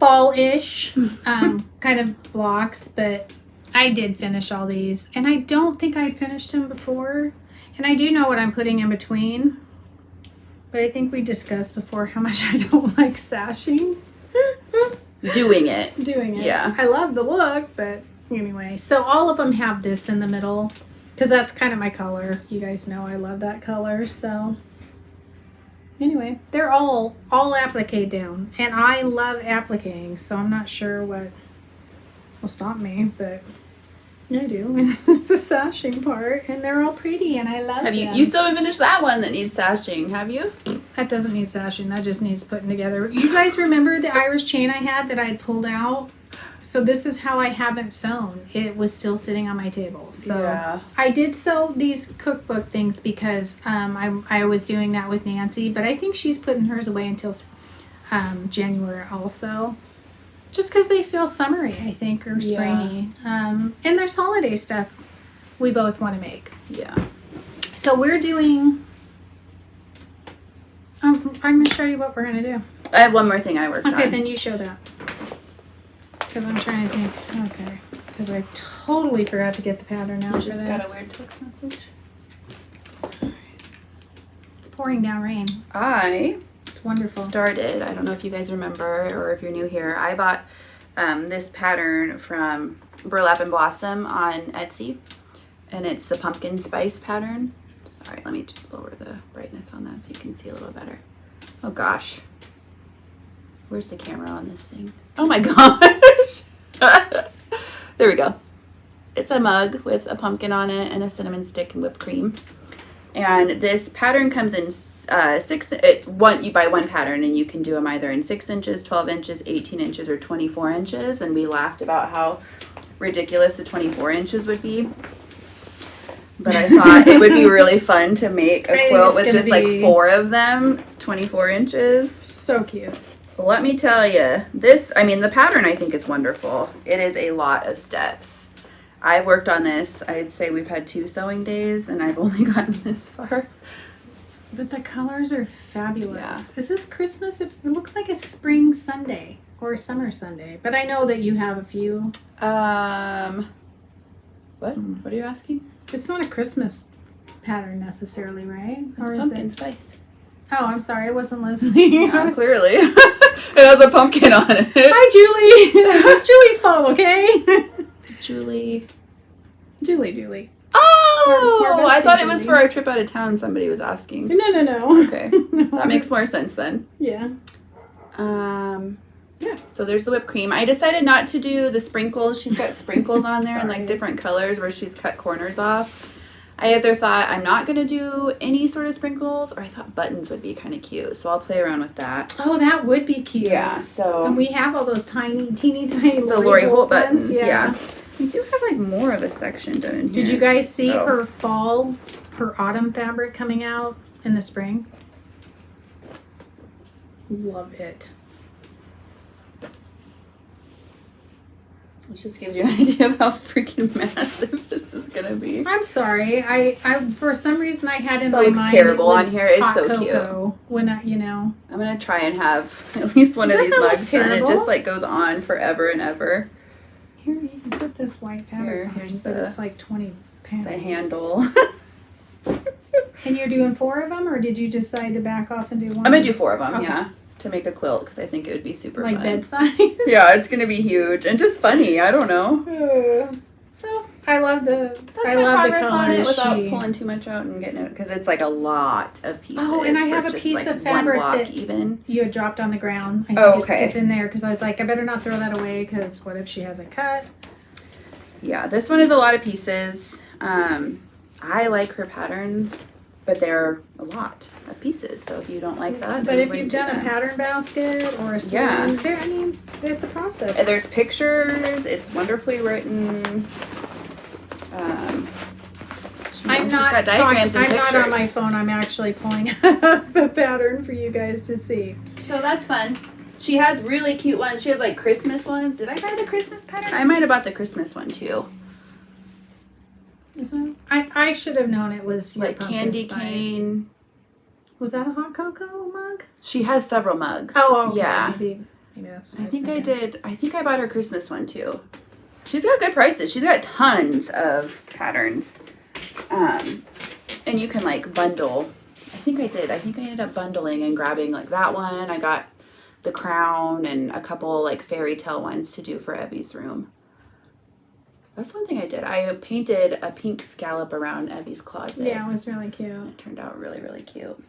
Fall-ish kind of blocks, but I did finish all these, and I don't think I'd finished them before, and I do know what I'm putting in between, but I think we discussed before how much I don't like sashing. Doing it. Yeah. I love the look, but anyway, so all of them have this in the middle because that's kind of my color. You guys know I love that color, so anyway, they're all applique down, and I love appliquing, so I'm not sure what will stop me, but I do. It's the sashing part, and they're all pretty, and I love them. You still haven't finished that one that needs sashing, have you? That doesn't need sashing. That just needs putting together. You guys remember the Irish chain I had that I had pulled out? So this is how I haven't sewn. It was still sitting on my table. So yeah. I did sew these cookbook things because I was doing that with Nancy, but I think she's putting hers away until January also. Just because they feel summery, I think, or springy. And there's holiday stuff we both want to make. Yeah. So we're doing... I'm going to show you what we're going to do. I have one more thing I worked on. Okay, then you show that. Because I'm trying to think. Okay. Because I totally forgot to get the pattern out. Just got a weird text message. It's pouring down rain. It's wonderful. Started, I don't know if you guys remember or if you're new here, I bought this pattern from Burlap and Blossom on Etsy, and it's the pumpkin spice pattern. Sorry, let me just lower the brightness on that so you can see a little better. Oh gosh. Where's the camera on this thing? Oh my gosh. There we go. It's a mug with a pumpkin on it and a cinnamon stick and whipped cream. And this pattern comes in you buy one pattern and you can do them either in 6 inches, 12 inches, 18 inches, or 24 inches. And we laughed about how ridiculous the 24 inches would be. But I thought it would be really fun to make a quilt with just like 4 of them, 24 inches. So cute. Let me tell you, the pattern I think is wonderful. It is a lot of steps. I've worked on this, I'd say we've had 2 sewing days and I've only gotten this far. But the colors are fabulous. Yeah. Is this Christmas? It looks like a spring Sunday or a summer Sunday. But I know that you have a few. What? What are you asking? It's not a Christmas pattern necessarily, right? It's pumpkin spice. Oh, I'm sorry. I wasn't listening. Yeah, clearly. It has a pumpkin on it. Hi, Julie. It's Julie's fault, okay? Julie. Oh! I thought it was for our trip out of town somebody was asking. No. Okay. That makes more sense then. Yeah. Yeah, so there's the whipped cream. I decided not to do the sprinkles. She's got sprinkles on there in like different colors where she's cut corners off. I either thought I'm not going to do any sort of sprinkles, or I thought buttons would be kind of cute. So I'll play around with that. Oh, that would be cute. Yeah, so. And we have all those teeny tiny the Lori Holt buttons. Yeah. We do have like more of a section done in here. Did you guys see her autumn fabric coming out in the spring? Love it. It just gives you an idea of how freaking massive this is gonna be. I'm sorry. I for some reason I had in my mind terrible on here. It's hot so cocoa cute. When I'm gonna try and have at least one of these mugs done. It just like goes on forever and ever. Here, you can put this white fabric Here's but it's like 20 pounds. The handle. And you're doing 4 of them, or did you decide to back off and do 1? I'm gonna do 4 of them, okay. yeah. To make a quilt, because I think it would be super like fun. bed size? Yeah, it's gonna be huge and just funny. I don't know. So I love the that's I my love the progress on colors. it without pulling too much out and getting it, because it's like a lot of pieces. Oh, and I for have a just, piece like, of fabric one block that even. you had dropped on the ground. I think Oh, okay. it's in there because I was like, I better not throw that away because what if she has it cut? Yeah, this one is a lot of pieces. I like her patterns, but they're a lot of pieces. So if you don't like that, But then if you've done a pattern basket or a swoon, Yeah. I mean, it's a process. There's pictures. It's wonderfully written. I'm she's not got diagrams and I'm not on pictures. my phone. I'm actually pulling up a pattern for you guys to see. So that's fun. She has really cute ones. She has like Christmas ones. Did I buy the Christmas pattern? I might have bought the Christmas one too. I should have known it was your Like pumpkin candy spice. cane. Was that a hot cocoa mug? She has several mugs. Oh, okay. Yeah. Maybe that's what I think I thinking. did. I think I bought her Christmas one too. She's got good prices. She's got tons of patterns. And you can like bundle. I think I did. I think I ended up bundling and grabbing like that one. I got the crown and a couple like fairy tale ones to do for Evie's room. That's one thing I did. I painted a pink scallop around Evie's closet. Yeah, it was really cute. It turned out really, really cute.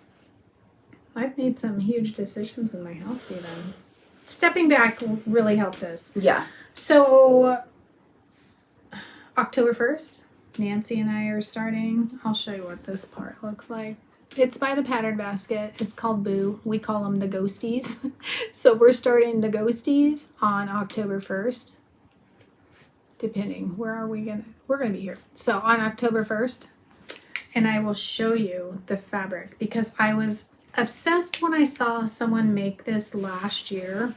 I've made some huge decisions in my house even. Stepping back really helped us. Yeah. So, October 1st, Nancy and I are starting. I'll show you what this part looks like. It's by the Pattern Basket. It's called Boo. We call them the Ghosties. So we're starting the Ghosties on October 1st. Depending, we're gonna be here. So on October 1st, and I will show you the fabric because I was obsessed when I saw someone make this last year.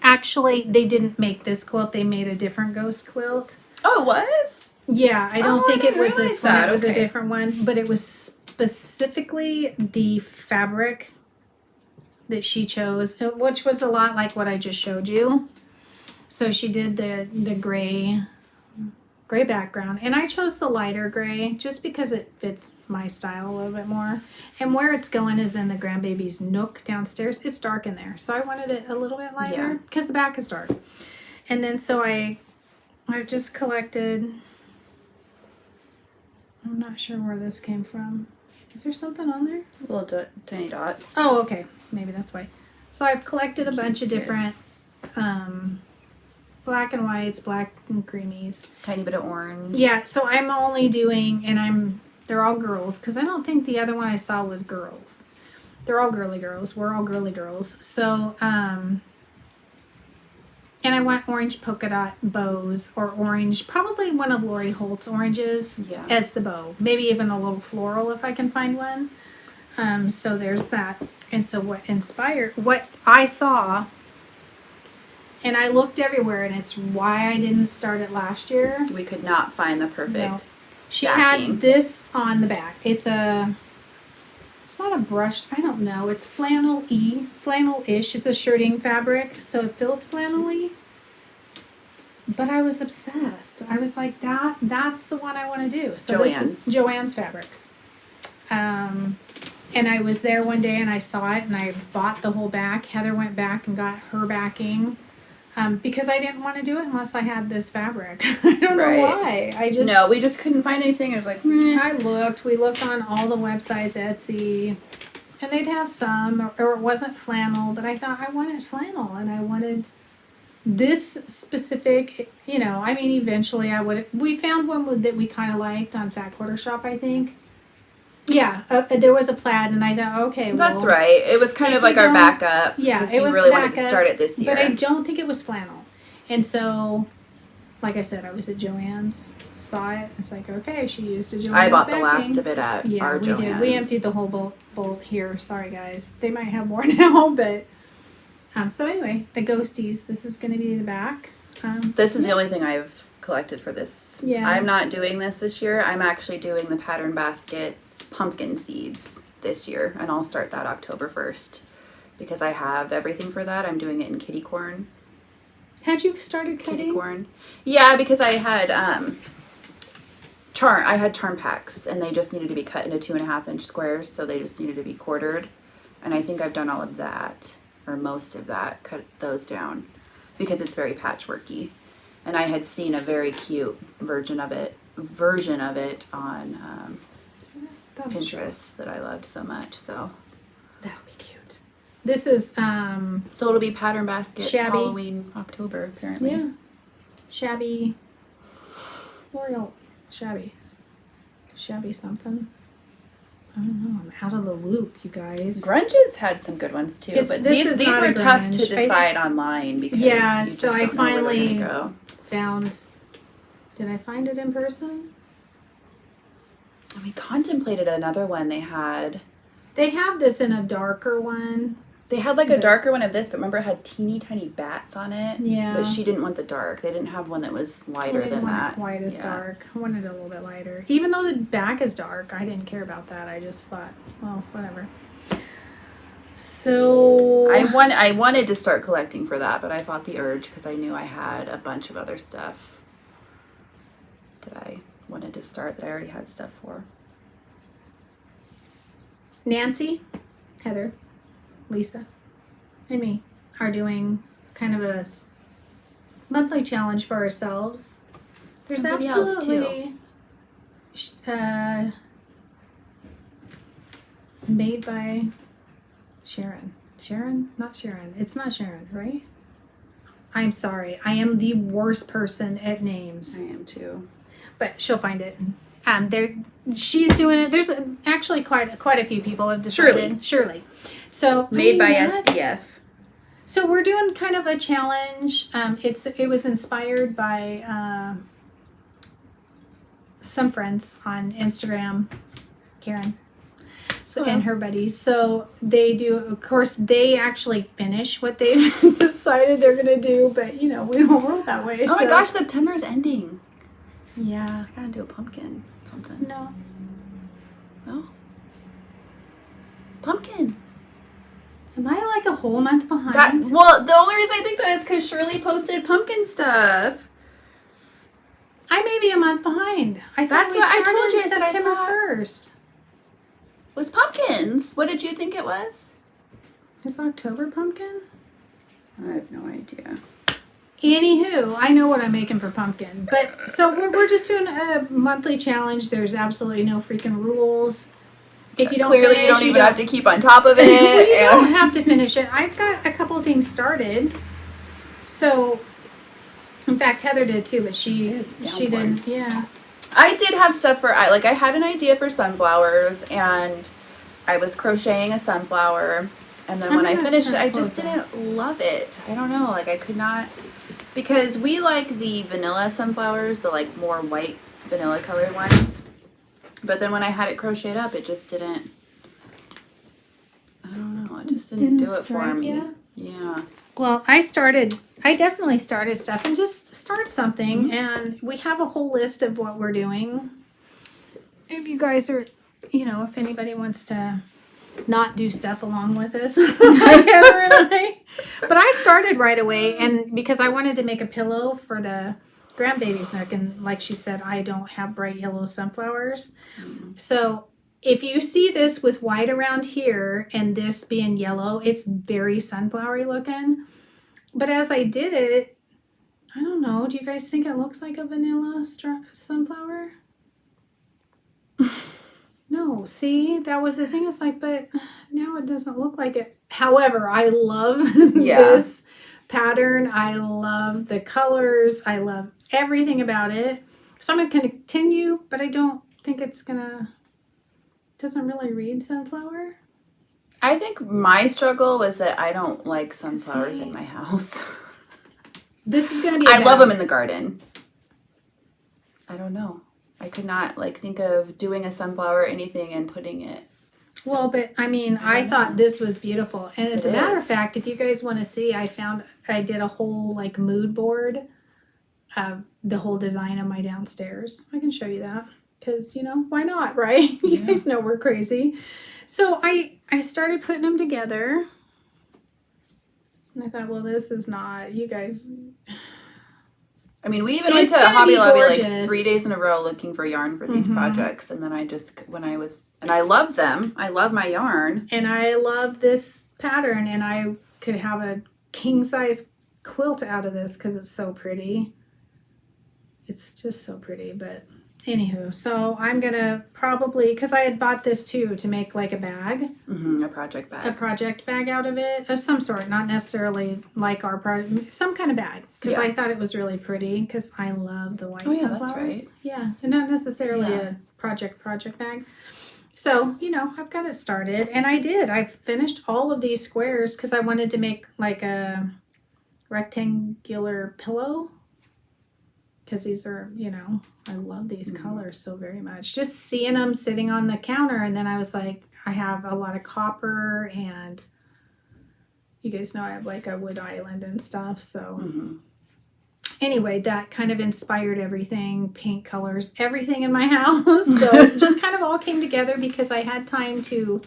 Actually, they didn't make this quilt. They made a different ghost quilt. Oh, it was? Yeah, I don't think it was this one. It was a Okay. different one, but it was specifically the fabric that she chose, which was a lot like what I just showed you. So she did the gray background, and I chose the lighter gray just because it fits my style a little bit more. And where it's going is in the grandbaby's nook downstairs. It's dark in there, so I wanted it a little bit lighter because the back is dark. And then so I just collected. I'm not sure where this came from. Is there something on there? Little tiny dots. Oh, okay. Maybe that's why. So I've collected a bunch of different black and whites, black and creamies. Tiny bit of orange. Yeah, so I'm only doing, and they're all girls, because I don't think the other one I saw was girls. They're all girly girls. We're all girly girls. So, and I want orange polka dot bows, or orange, probably one of Lori Holt's oranges as the bow. Maybe even a little floral if I can find one. So there's that. And so what I saw, and I looked everywhere, and it's why I didn't start it last year. We could not find the perfect. No. She backing. had this on the back. It's not a brushed, I don't know. It's flannel-ish. It's a shirting fabric, so it feels flannel-y. But I was obsessed. I was like, that's the one I want to do. So Joann's. This is Joann's Fabrics. And I was there one day and I saw it and I bought the whole back. Heather went back and got her backing. Because I didn't want to do it unless I had this fabric. I don't know why. No, we just couldn't find anything. It was like, meh. We looked on all the websites, Etsy, and they'd have some, or it wasn't flannel, but I thought I wanted flannel, and I wanted this specific, eventually we found one that we kind of liked on Fat Quarter Shop, I think. Yeah, there was a plaid, and I thought, okay, well. That's right. It was kind of like our backup. Yeah, it was really wanted to start it this year. But I don't think it was flannel. And so, like I said, I was at Joann's, saw it. It's like, okay, she used a Joann's I bought backing. the last of it at our we Joann's. did. We emptied the whole bowl here. Sorry, guys. They might have more now, but so anyway, the ghosties. This is going to be the back. This is the only thing I've collected for this. Yeah. I'm not doing this year. I'm actually doing the Pattern Baskets pumpkin seeds this year, and I'll start that October 1st because I have everything for that. I'm doing it in kitty corn. Had you started cutting? Kitty corn. Yeah, because I had charm packs, and they just needed to be cut into 2.5-inch squares, so they just needed to be quartered. And I think I've done all of that, or most of that, cut those down, because it's very patchworky. And I had seen a very cute version of it on Pinterest that I loved so much. So that'll be cute. This is so it'll be pattern basket shabby. Halloween October apparently. Yeah. Shabby. L'Oreal. Shabby something. I don't know. I'm out of the loop, you guys. Grunge's had some good ones too, but these were tough to decide online because you just so I don't know where they're finally gonna go. found. Did I find it in person? And we contemplated another one they had. They have this in a darker one. They had like a darker one of this, but remember it had teeny tiny bats on it. Yeah. But she didn't want the dark. They didn't have one that was lighter than that. Quite as dark. I wanted it a little bit lighter. Even though the back is dark, I didn't care about that. I just thought, well, whatever. So I wanted to start collecting for that, but I fought the urge because I knew I had a bunch of other stuff that I wanted to start that I already had stuff for. Nancy, Heather, Lisa, and me are doing kind of a monthly challenge for ourselves. There's Somebody absolutely made by Sharon. Not Sharon. It's not Sharon, right? I'm sorry. I am the worst person at names. I am too. But she'll find it. She's doing it. There's actually quite a few people have decided. Shirley. So made by SDF. So we're doing kind of a challenge. It was inspired by some friends on Instagram, Karen, and her buddies. So they do. Of course, they actually finish what they decided they're gonna do, but we don't roll that way. Oh my gosh, September's ending. Yeah, I gotta do a pumpkin something. No. Pumpkin. Am I like a whole month behind? Well, the only reason I think that is because Shirley posted pumpkin stuff. I may be a month behind. I thought That's what I told you. I said September 1st. Was pumpkins. What did you think it was? Is October pumpkin? I have no idea. Anywho, I know what I'm making for pumpkin. But so we're just doing a monthly challenge. There's absolutely no freaking rules. If you don't Clearly, finish, you don't even have to keep on top of it. You don't have to finish it. I've got a couple of things started. So, in fact, Heather did too, but she didn't. Yeah. I did have stuff for I had an idea for sunflowers, and I was crocheting a sunflower, and then when I finished it, I just didn't love it. I don't know, I could not, because we like the vanilla sunflowers, the more white vanilla colored ones. But then when I had it crocheted up, it just didn't. I don't know. It just didn't do it for me. You? Yeah. Well, I definitely started stuff and just start something. Mm-hmm. And we have a whole list of what we're doing. If you guys are, if anybody wants to not do stuff along with us, Heather and I. But I started right away, and because I wanted to make a pillow for the grandbaby's nook, and like she said, I don't have bright yellow sunflowers. Mm-hmm. So if you see this with white around here and this being yellow, it's very sunflowery looking. But as I did it, I don't know, do you guys think it looks like a vanilla sunflower? No, see, that was the thing. It's but now it doesn't look like it. However, I love this pattern. I love the colors. I love everything about it. So I'm going to continue, but I don't think it's doesn't really read sunflower. I think my struggle was that I don't like sunflowers in my house. This is going to be I love them in the garden. I don't know. I could not think of doing a sunflower or anything and putting it. Well, but I thought this was beautiful. And as a matter of fact, if you guys want to see, I did a whole mood board of the whole design of my downstairs. I can show you that because, why not, right? You guys know we're crazy. So I started putting them together. And I thought, well, this is not, you guys. We even went to Hobby Lobby 3 days in a row looking for yarn for these projects. And then I love them. I love my yarn. And I love this pattern. And I could have a king size quilt out of this because it's so pretty. It's just so pretty, but anywho, so I'm gonna probably, because I had bought this too to make like a bag. Mm-hmm, a project bag. A project bag out of it, of some sort, not necessarily like our project, some kind of bag, because I thought it was really pretty, because I love the white sunflowers. That's right. Yeah, and not necessarily a project bag. So, you know, I've got it started, and I did. I finished all of these squares because I wanted to make like a rectangular pillow, because these are, you know, I love these colors so very much. Just seeing them sitting on the counter, and then I was like, I have a lot of copper, and you guys know I have like a wood island and stuff, so anyway, that kind of inspired everything, paint colors, everything in my house. So it just kind of all came together because I had time to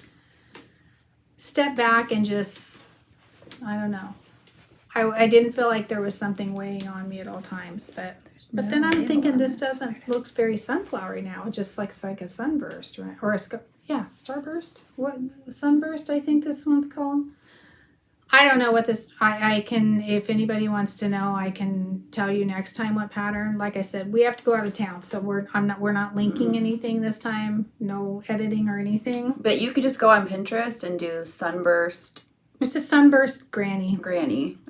step back and just, I don't know. I didn't feel like there was something weighing on me at all times, but then I'm thinking this looks very sunflowery now. It just looks like a sunburst, right? Or a starburst. What, sunburst? I think this one's called. I don't know what this. I can, if anybody wants to know, I can tell you next time what pattern. Like I said, we have to go out of town, so we're not linking anything this time. No editing or anything. But you could just go on Pinterest and do sunburst. It's a sunburst granny.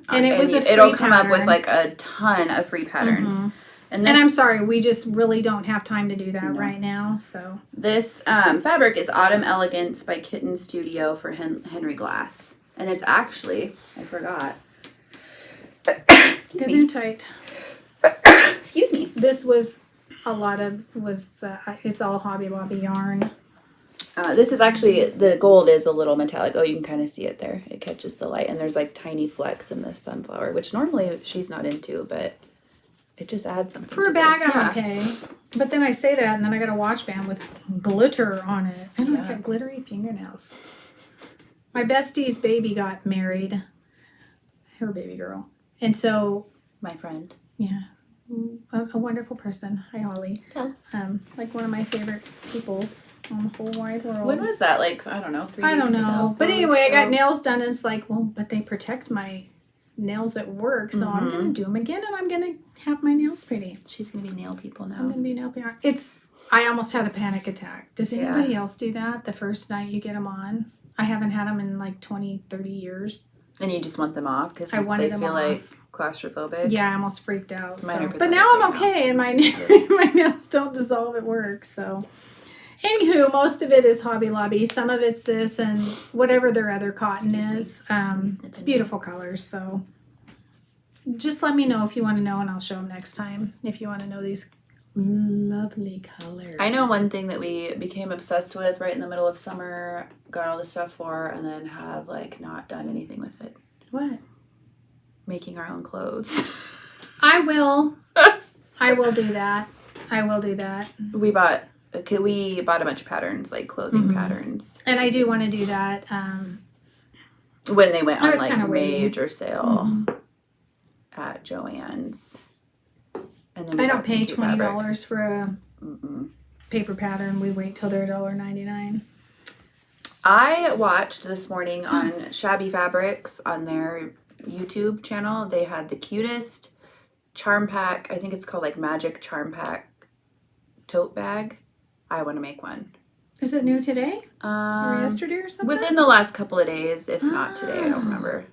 And it was a free it'll come pattern. Up with like a ton of free patterns. And I'm sorry, we just really don't have time to do that right now. So this fabric is Autumn Elegance by Kitten Studio for Henry Glass. And it's actually, I forgot. Excuse tight. Excuse me. This was it's all Hobby Lobby yarn. This is actually, the gold is a little metallic. Oh, you can kind of see it there. It catches the light. And there's like tiny flecks in the sunflower, which normally she's not into, but it just adds something. For a bag, I'm okay. But then I say that, and then I got a watch band with glitter on it. I don't have glittery fingernails. My bestie's baby got married. Her baby girl. And so... My friend. Yeah. A wonderful person. Hi, Holly. Oh. Like one of my favorite peoples on the whole wide world. When was that? Like, I don't know, 3 weeks ago? I don't know. But anyway, I got nails done, and it's like, well, but they protect my nails at work, so I'm going to do them again, and I'm going to have my nails pretty. She's going to be nail people now. I'm going to be nail people. I almost had a panic attack. Does anybody else do that the first night you get them on? I haven't had them in like 20, 30 years. And you just want them off because they feel like claustrophobic? Yeah, I almost freaked out. But now I'm okay, and my nails don't dissolve at work. So, anywho, most of it is Hobby Lobby. Some of it's this and whatever their other cotton is. It's beautiful colors. So, just let me know if you want to know, and I'll show them next time. If you want to know these lovely colors. I know one thing that we became obsessed with right in the middle of summer, got all this stuff for, and then have like not done anything with it. What? Making our own clothes. I will do that. We bought a bunch of patterns, like clothing patterns. And I do want to do that. When they went on like major sale at Joann's. And then I don't pay $20 for a paper pattern. We wait till they're $1.99. I watched this morning on Shabby Fabrics on their YouTube channel. They had the cutest charm pack. I think it's called like Magic Charm Pack tote bag. I want to make one. Is it new today? Or yesterday or something? Within the last couple of days, if not today. I don't remember.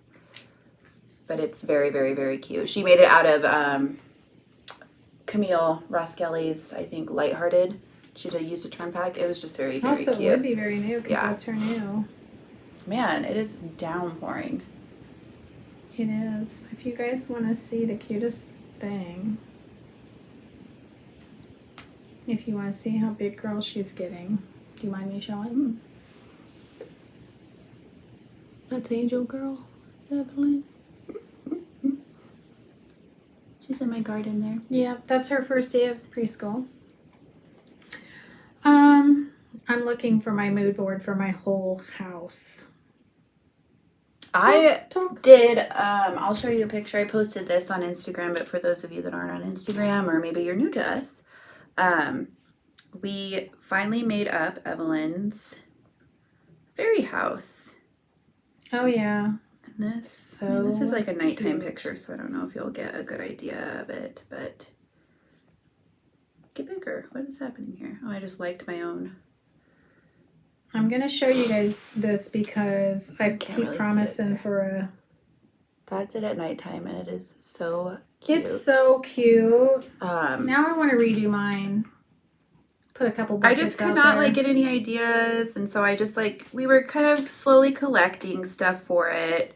But it's very, very, very cute. She made it out of... Camille Roskelly's, I think, Lighthearted. She used a charm pack. It was just very, very cute. Also, it would be very new because that's her new. Man, it is downpouring. It is. If you guys want to see the cutest thing, if you want to see how big girl she's getting, do you mind me showing? That's Angel Girl. Is Evelyn? She's in my garden there. Yeah, that's her first day of preschool. I'm looking for my mood board for my whole house. I did, I'll show you a picture. I posted this on Instagram, but for those of you that aren't on Instagram, or maybe you're new to us, we finally made up Evelyn's fairy house. Oh, yeah. This is like a nighttime picture, so I don't know if you'll get a good idea of it, but Get bigger. What is happening here? Oh, I just liked my own. I'm going to show you guys this because I keep really promising for a... That's it at nighttime, and it is so cute. It's so cute. Now I want to redo mine. Put a couple buckets I just could out not there. like get any ideas, and so I just like, we were kind of slowly collecting stuff for it.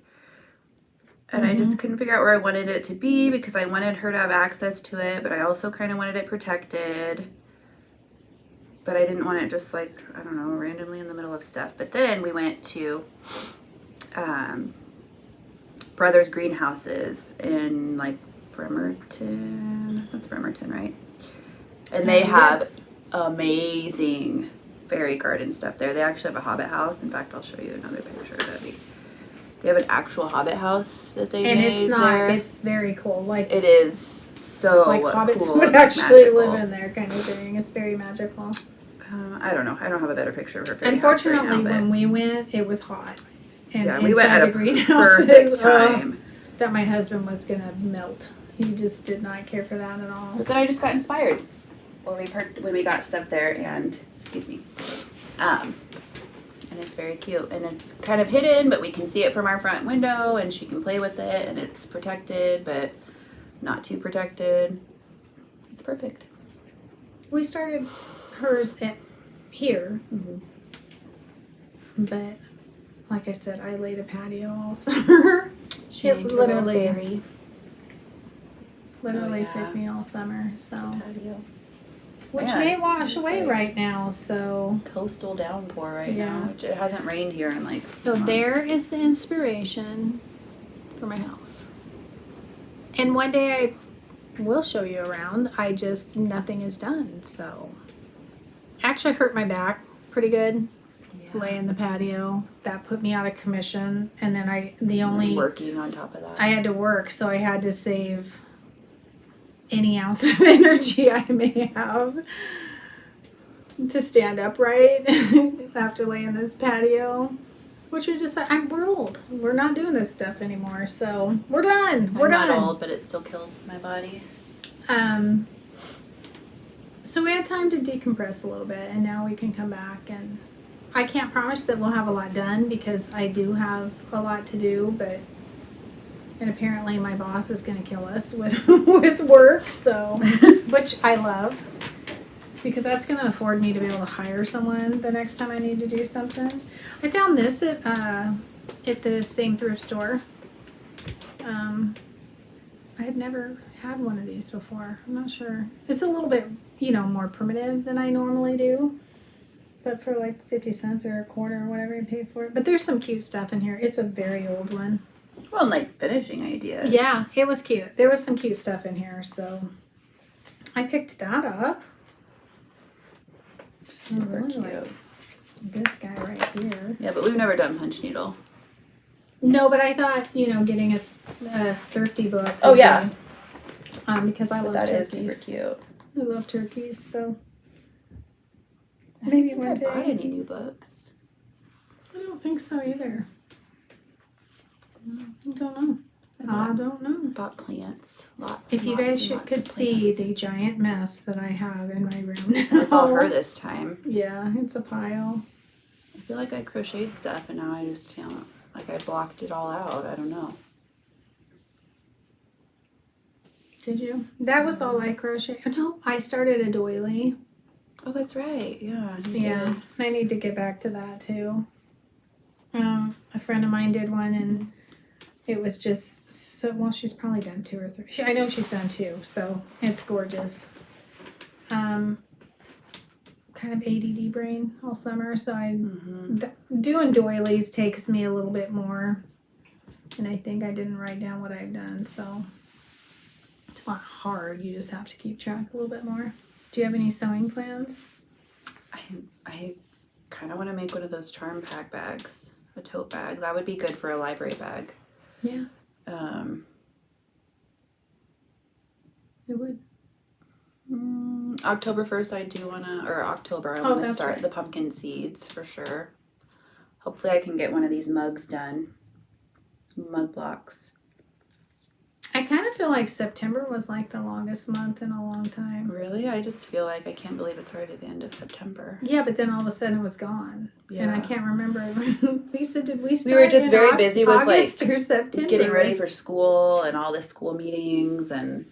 And I just couldn't figure out where I wanted it to be because I wanted her to have access to it, but I also kind of wanted it protected. But I didn't want it just like, I don't know, randomly in the middle of stuff. But then we went to Brothers Greenhouses in like Bremerton. That's Bremerton, right? And they have amazing fairy garden stuff there. They actually have a hobbit house. In fact, I'll show you another picture of it. They have an actual hobbit house that they made And it's not, there. it's very cool. Like, it is so like hobbits cool would and actually magical. live in there kind of thing. It's very magical. I don't know. I don't have a better picture of her fairy Unfortunately, house right now, when we went, it was hot. And yeah, we went at the a greenhouses, perfect time. that my husband was going to melt. He just did not care for that at all. But then I just got inspired when we got stuff there, and excuse me, and it's very cute, and it's kind of hidden, but we can see it from our front window, and she can play with it, and it's protected, but not too protected. It's perfect. We started hers here, but like I said, I laid a patio all summer. She It named her little literally fairy. took me all summer. So, Patio. which Man, may wash it's away like right now. So, coastal downpour right Yeah. now, which it hasn't rained here in like so months. there is the inspiration for my house. And one day I will show you around. Nothing is done. So, actually hurt my back pretty good. Lay in the patio. That put me out of commission. And then working on top of that. I had to work, so I had to save any ounce of energy I may have to stand upright after laying this patio. Which are just like, we're old. We're not doing this stuff anymore. So we're done. We're done. I'm not old, but it still kills my body. So we had time to decompress a little bit, and now we can come back, and I can't promise that we'll have a lot done because I do have a lot to do, and apparently my boss is going to kill us with with work, so which I love because that's going to afford me to be able to hire someone the next time I need to do something. I found this at the same thrift store. I had never had one of these before. I'm not sure. It's a little bit, more primitive than I normally do. But for like 50 cents or a quarter or whatever I paid for it. But there's some cute stuff in here. It's a very old one. Well, and like finishing ideas. Yeah, it was cute. There was some cute stuff in here, so I picked that up. Super really cute. like this guy right here. Yeah, but we've never done punch needle. No, but I thought, getting a thrifty book. Oh, yeah. Because I love That turkeys. is super cute. I love turkeys, so Maybe maybe I one bought day. any new books. I don't think so either. I don't know. I don't know. Bought plants. Lots. If and you lots guys and lots could of see plants. the giant mess that I have in my room. And it's all her this time. Yeah, it's a pile. I feel like I crocheted stuff and now I just can't. Like I blocked it all out. I don't know. Did you? That was all I crocheted. No, I started a doily. Oh, that's right. Yeah. you Yeah, did. I need to get back to that too. A friend of mine did one and it was just so, well, she's probably done 2 or 3. I know she's done 2, so it's gorgeous. Kind of ADD brain all summer, so doing doilies takes me a little bit more. And I think I didn't write down what I've done, so it's not hard. You just have to keep track a little bit more. Do you have any sewing plans? I kind of want to make one of those charm pack bags, a tote bag. That would be good for a library bag. Yeah, it would. October 1st, I do want to, or October, I Oh, want to that's start right. the pumpkin seeds for sure. Hopefully I can get one of these mugs done. Mug blocks. I kind of feel like September was like the longest month in a long time. Really? I just feel like I can't believe it's already the end of September. Yeah, but then all of a sudden it was gone. Yeah. And I can't remember. Lisa, did we start? We were just very busy with August like or September? getting ready for school and all the school meetings, and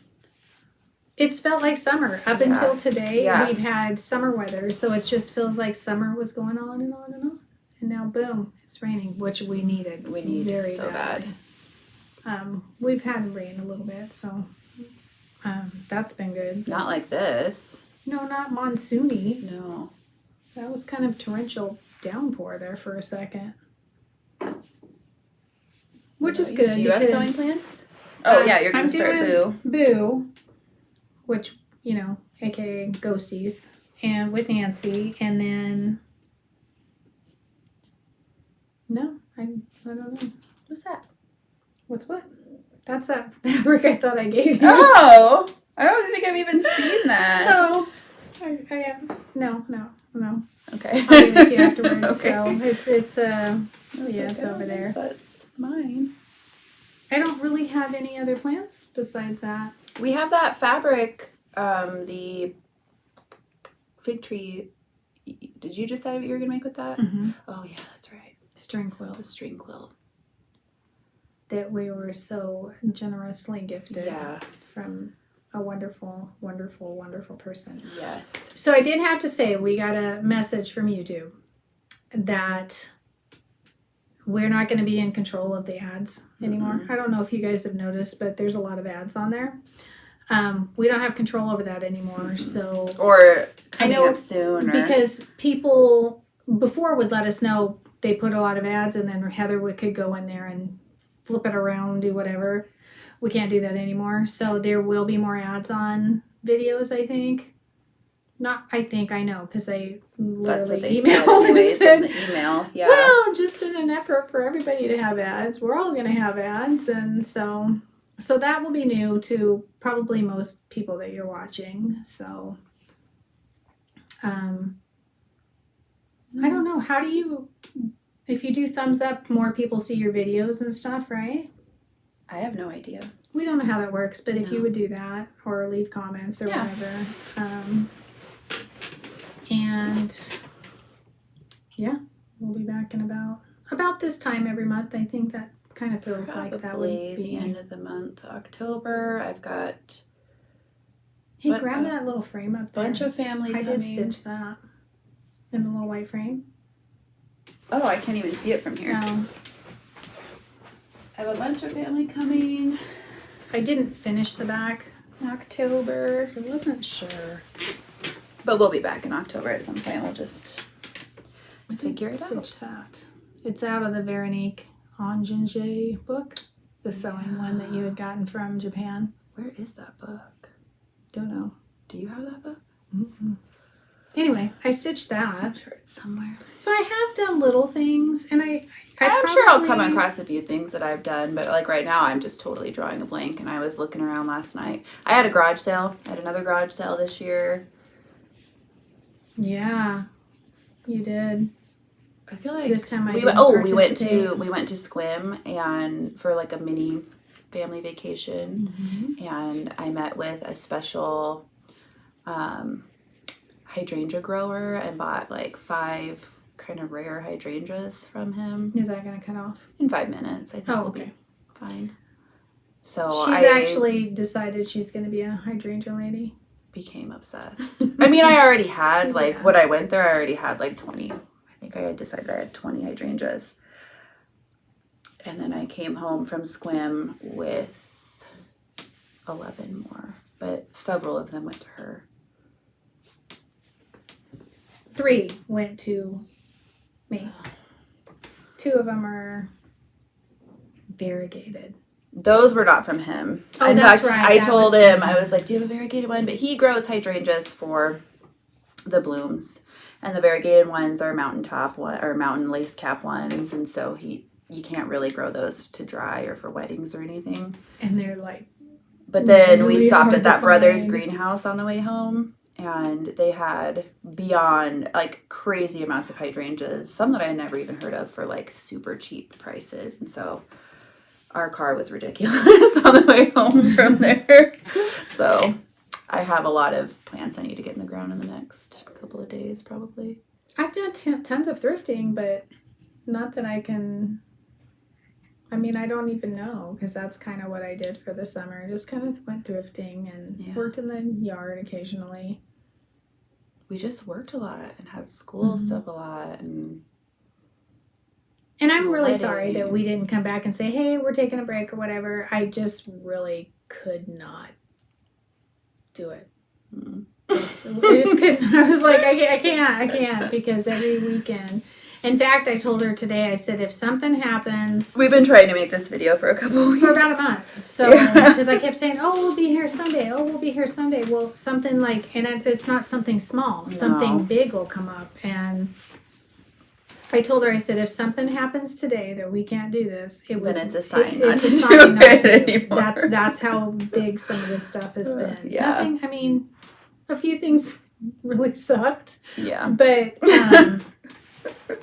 it's felt like summer up until today. Yeah. We've had summer weather, so it just feels like summer was going on and on and on. And now, boom, it's raining, which we needed. We need very so bad. We've had rain a little bit, so that's been good. Not like this. No, not monsoony. No. That was kind of torrential downpour there for a second. Which is good. Do you have sewing plans? Oh, yeah, you're going to start Boo. Boo, which, you know, aka Ghosties, and with Nancy, and then... No, I don't know. What's that? What's what? That's that fabric I thought I gave you. Oh! I don't think I've even seen that. No. I am. No. Okay. I'll give it to you afterwards. Okay. So it's it's over there. That's mine. I don't really have any other plans besides that. We have that fabric, the fig tree. Did you decide what you were going to make with that? Mm-hmm. Oh, yeah, that's right. String quilt. The string quilt. That we were so generously gifted from a wonderful, wonderful, wonderful person. Yes. So I did have to say, we got a message from YouTube that we're not going to be in control of the ads anymore. Mm-hmm. I don't know if you guys have noticed, but there's a lot of ads on there. We don't have control over that anymore. So or coming I know up soon. because people before would let us know they put a lot of ads, and then Heather could go in there and flip it around, do whatever. We can't do that anymore. So there will be more ads on videos, I think. Not, I think, I know, because they literally emailed and said, in the email. Yeah. well, just in an effort for everybody to have ads, we're all going to have ads. And so that will be new to probably most people that you're watching. So, I don't know. How do you, if you do thumbs up, more people see your videos and stuff, right? I have no idea. We don't know how that works, but if you would do that or leave comments or whatever. And yeah, we'll be back in about this time every month. I think that kind of feels like that would be the end of the month, October. I've got Hey, grab that little frame up there. Bunch of family coming. I did stitch that in the little white frame. Oh, I can't even see it from here. No. I have a bunch of family coming. I didn't finish the back in October. So I wasn't sure. But we'll be back in October at some point. We'll just figure it out. Stitch that. It's out of the Veronique Anjinge book, the sewing one that you had gotten from Japan. Where is that book? Don't know. Do you have that book? Mm-mm. Anyway, I stitched that. I'm sure it's somewhere. So I have done little things, and I'm sure I'll come across a few things that I've done, but like right now I'm just totally drawing a blank, and I was looking around last night. I had a garage sale. I had another garage sale this year. Yeah, you did. I feel like this time we went to Squim and for like a mini family vacation, and I met with a special hydrangea grower and bought like 5 kind of rare hydrangeas from him. Is that gonna cut off in 5 minutes? I think we'll be fine. So she's actually decided she's gonna be a hydrangea lady. Became obsessed. I mean, I already had like when I went there, I already had like 20. I think I had decided I had 20 hydrangeas, and then I came home from Squim with 11 more, but several of them went to her. 3 went to me. 2 of them are variegated. Those were not from him. Oh, in that's fact, right. I told him, I was like, do you have a variegated one? But he grows hydrangeas for the blooms. And the variegated ones are mountaintop or mountain lace cap ones. And so you can't really grow those to dry or for weddings or anything. And they're like... But then really we stopped at that brother's find. greenhouse on the way home. And they had beyond like crazy amounts of hydrangeas. Some that I had never even heard of for like super cheap prices. And so... our car was ridiculous on the way home from there. So I have a lot of plants I need to get in the ground in the next couple of days, probably. I've done tons of thrifting, but not that I can. I mean, I don't even know, because that's kind of what I did for the summer. I just kind of went thrifting and worked in the yard occasionally. We just worked a lot and had school stuff a lot. And I'm really sorry that we didn't come back and say, hey, we're taking a break or whatever. I just really could not do it. I just couldn't. I was like, I can't, because every weekend. In fact, I told her today, I said, if something happens. We've been trying to make this video for a couple of weeks. For about a month. So, because I kept saying, oh, we'll be here Sunday. Oh, we'll be here Sunday. Well, something like, and it's not something small. Something big will come up. And I told her, I said, if something happens today that we can't do this, then it's a sign not to do it anymore. That's how big some of this stuff has been. Yeah. Nothing, I mean, a few things really sucked. Yeah. But,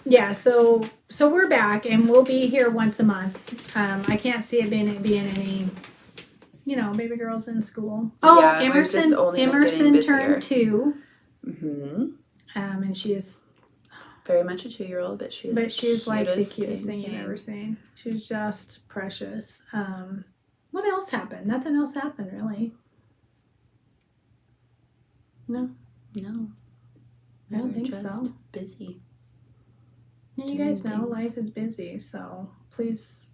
yeah, so we're back, and we'll be here once a month. I can't see it being any, baby girls in school. Oh, yeah, Emerson turned 2. Mm-hmm. And she is very much a 2-year-old, but she's like the cutest thing you've ever seen. She's just precious. What else happened? Nothing else happened, really. No. I don't think so. Busy. And you guys know life is busy, so please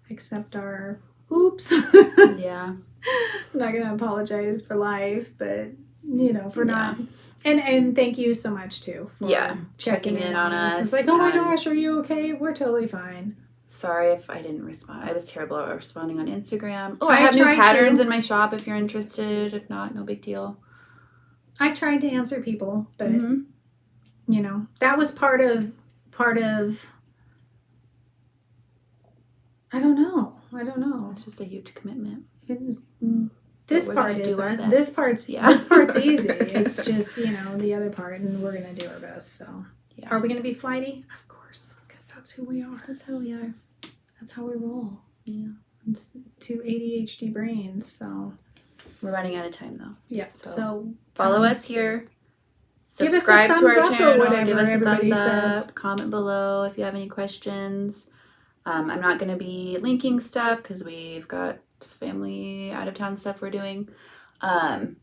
accept our oops. Yeah. I'm not gonna apologize for life, but for not. And thank you so much too for checking in on us. It's like, oh my gosh, are you okay? We're totally fine. Sorry if I didn't respond. I was terrible at responding on Instagram. Oh, I have new patterns in my shop if you're interested. If not, no big deal. I tried to answer people, but that was part of I don't know. It's just a huge commitment. It is. This part isn't. This part's easy. It's just, the other part, and we're going to do our best. So, Are we going to be flighty? Of course, because that's who we are. That's how we are. That's how we roll. Yeah. It's 2 ADHD brains, so. We're running out of time, though. Yeah. So follow us here. Subscribe to our channel. Give us a thumbs up. Comment below if you have any questions. I'm not going to be linking stuff because we've got family out of town stuff we're doing. Follow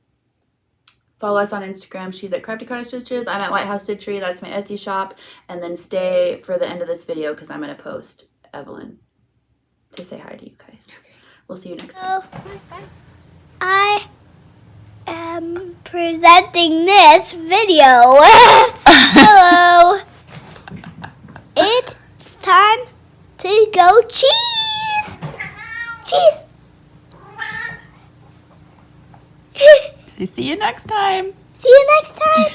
us on Instagram. She's at Crafty Cottage Stitches. I'm at WhiteHouseStitchery. That's my Etsy shop. And then stay for the end of this video because I'm going to post Evelyn to say hi to you guys. Okay. We'll see you next time. I am presenting this video. Hello. It's time to go cheese. Cheese. See you next time. See you next time.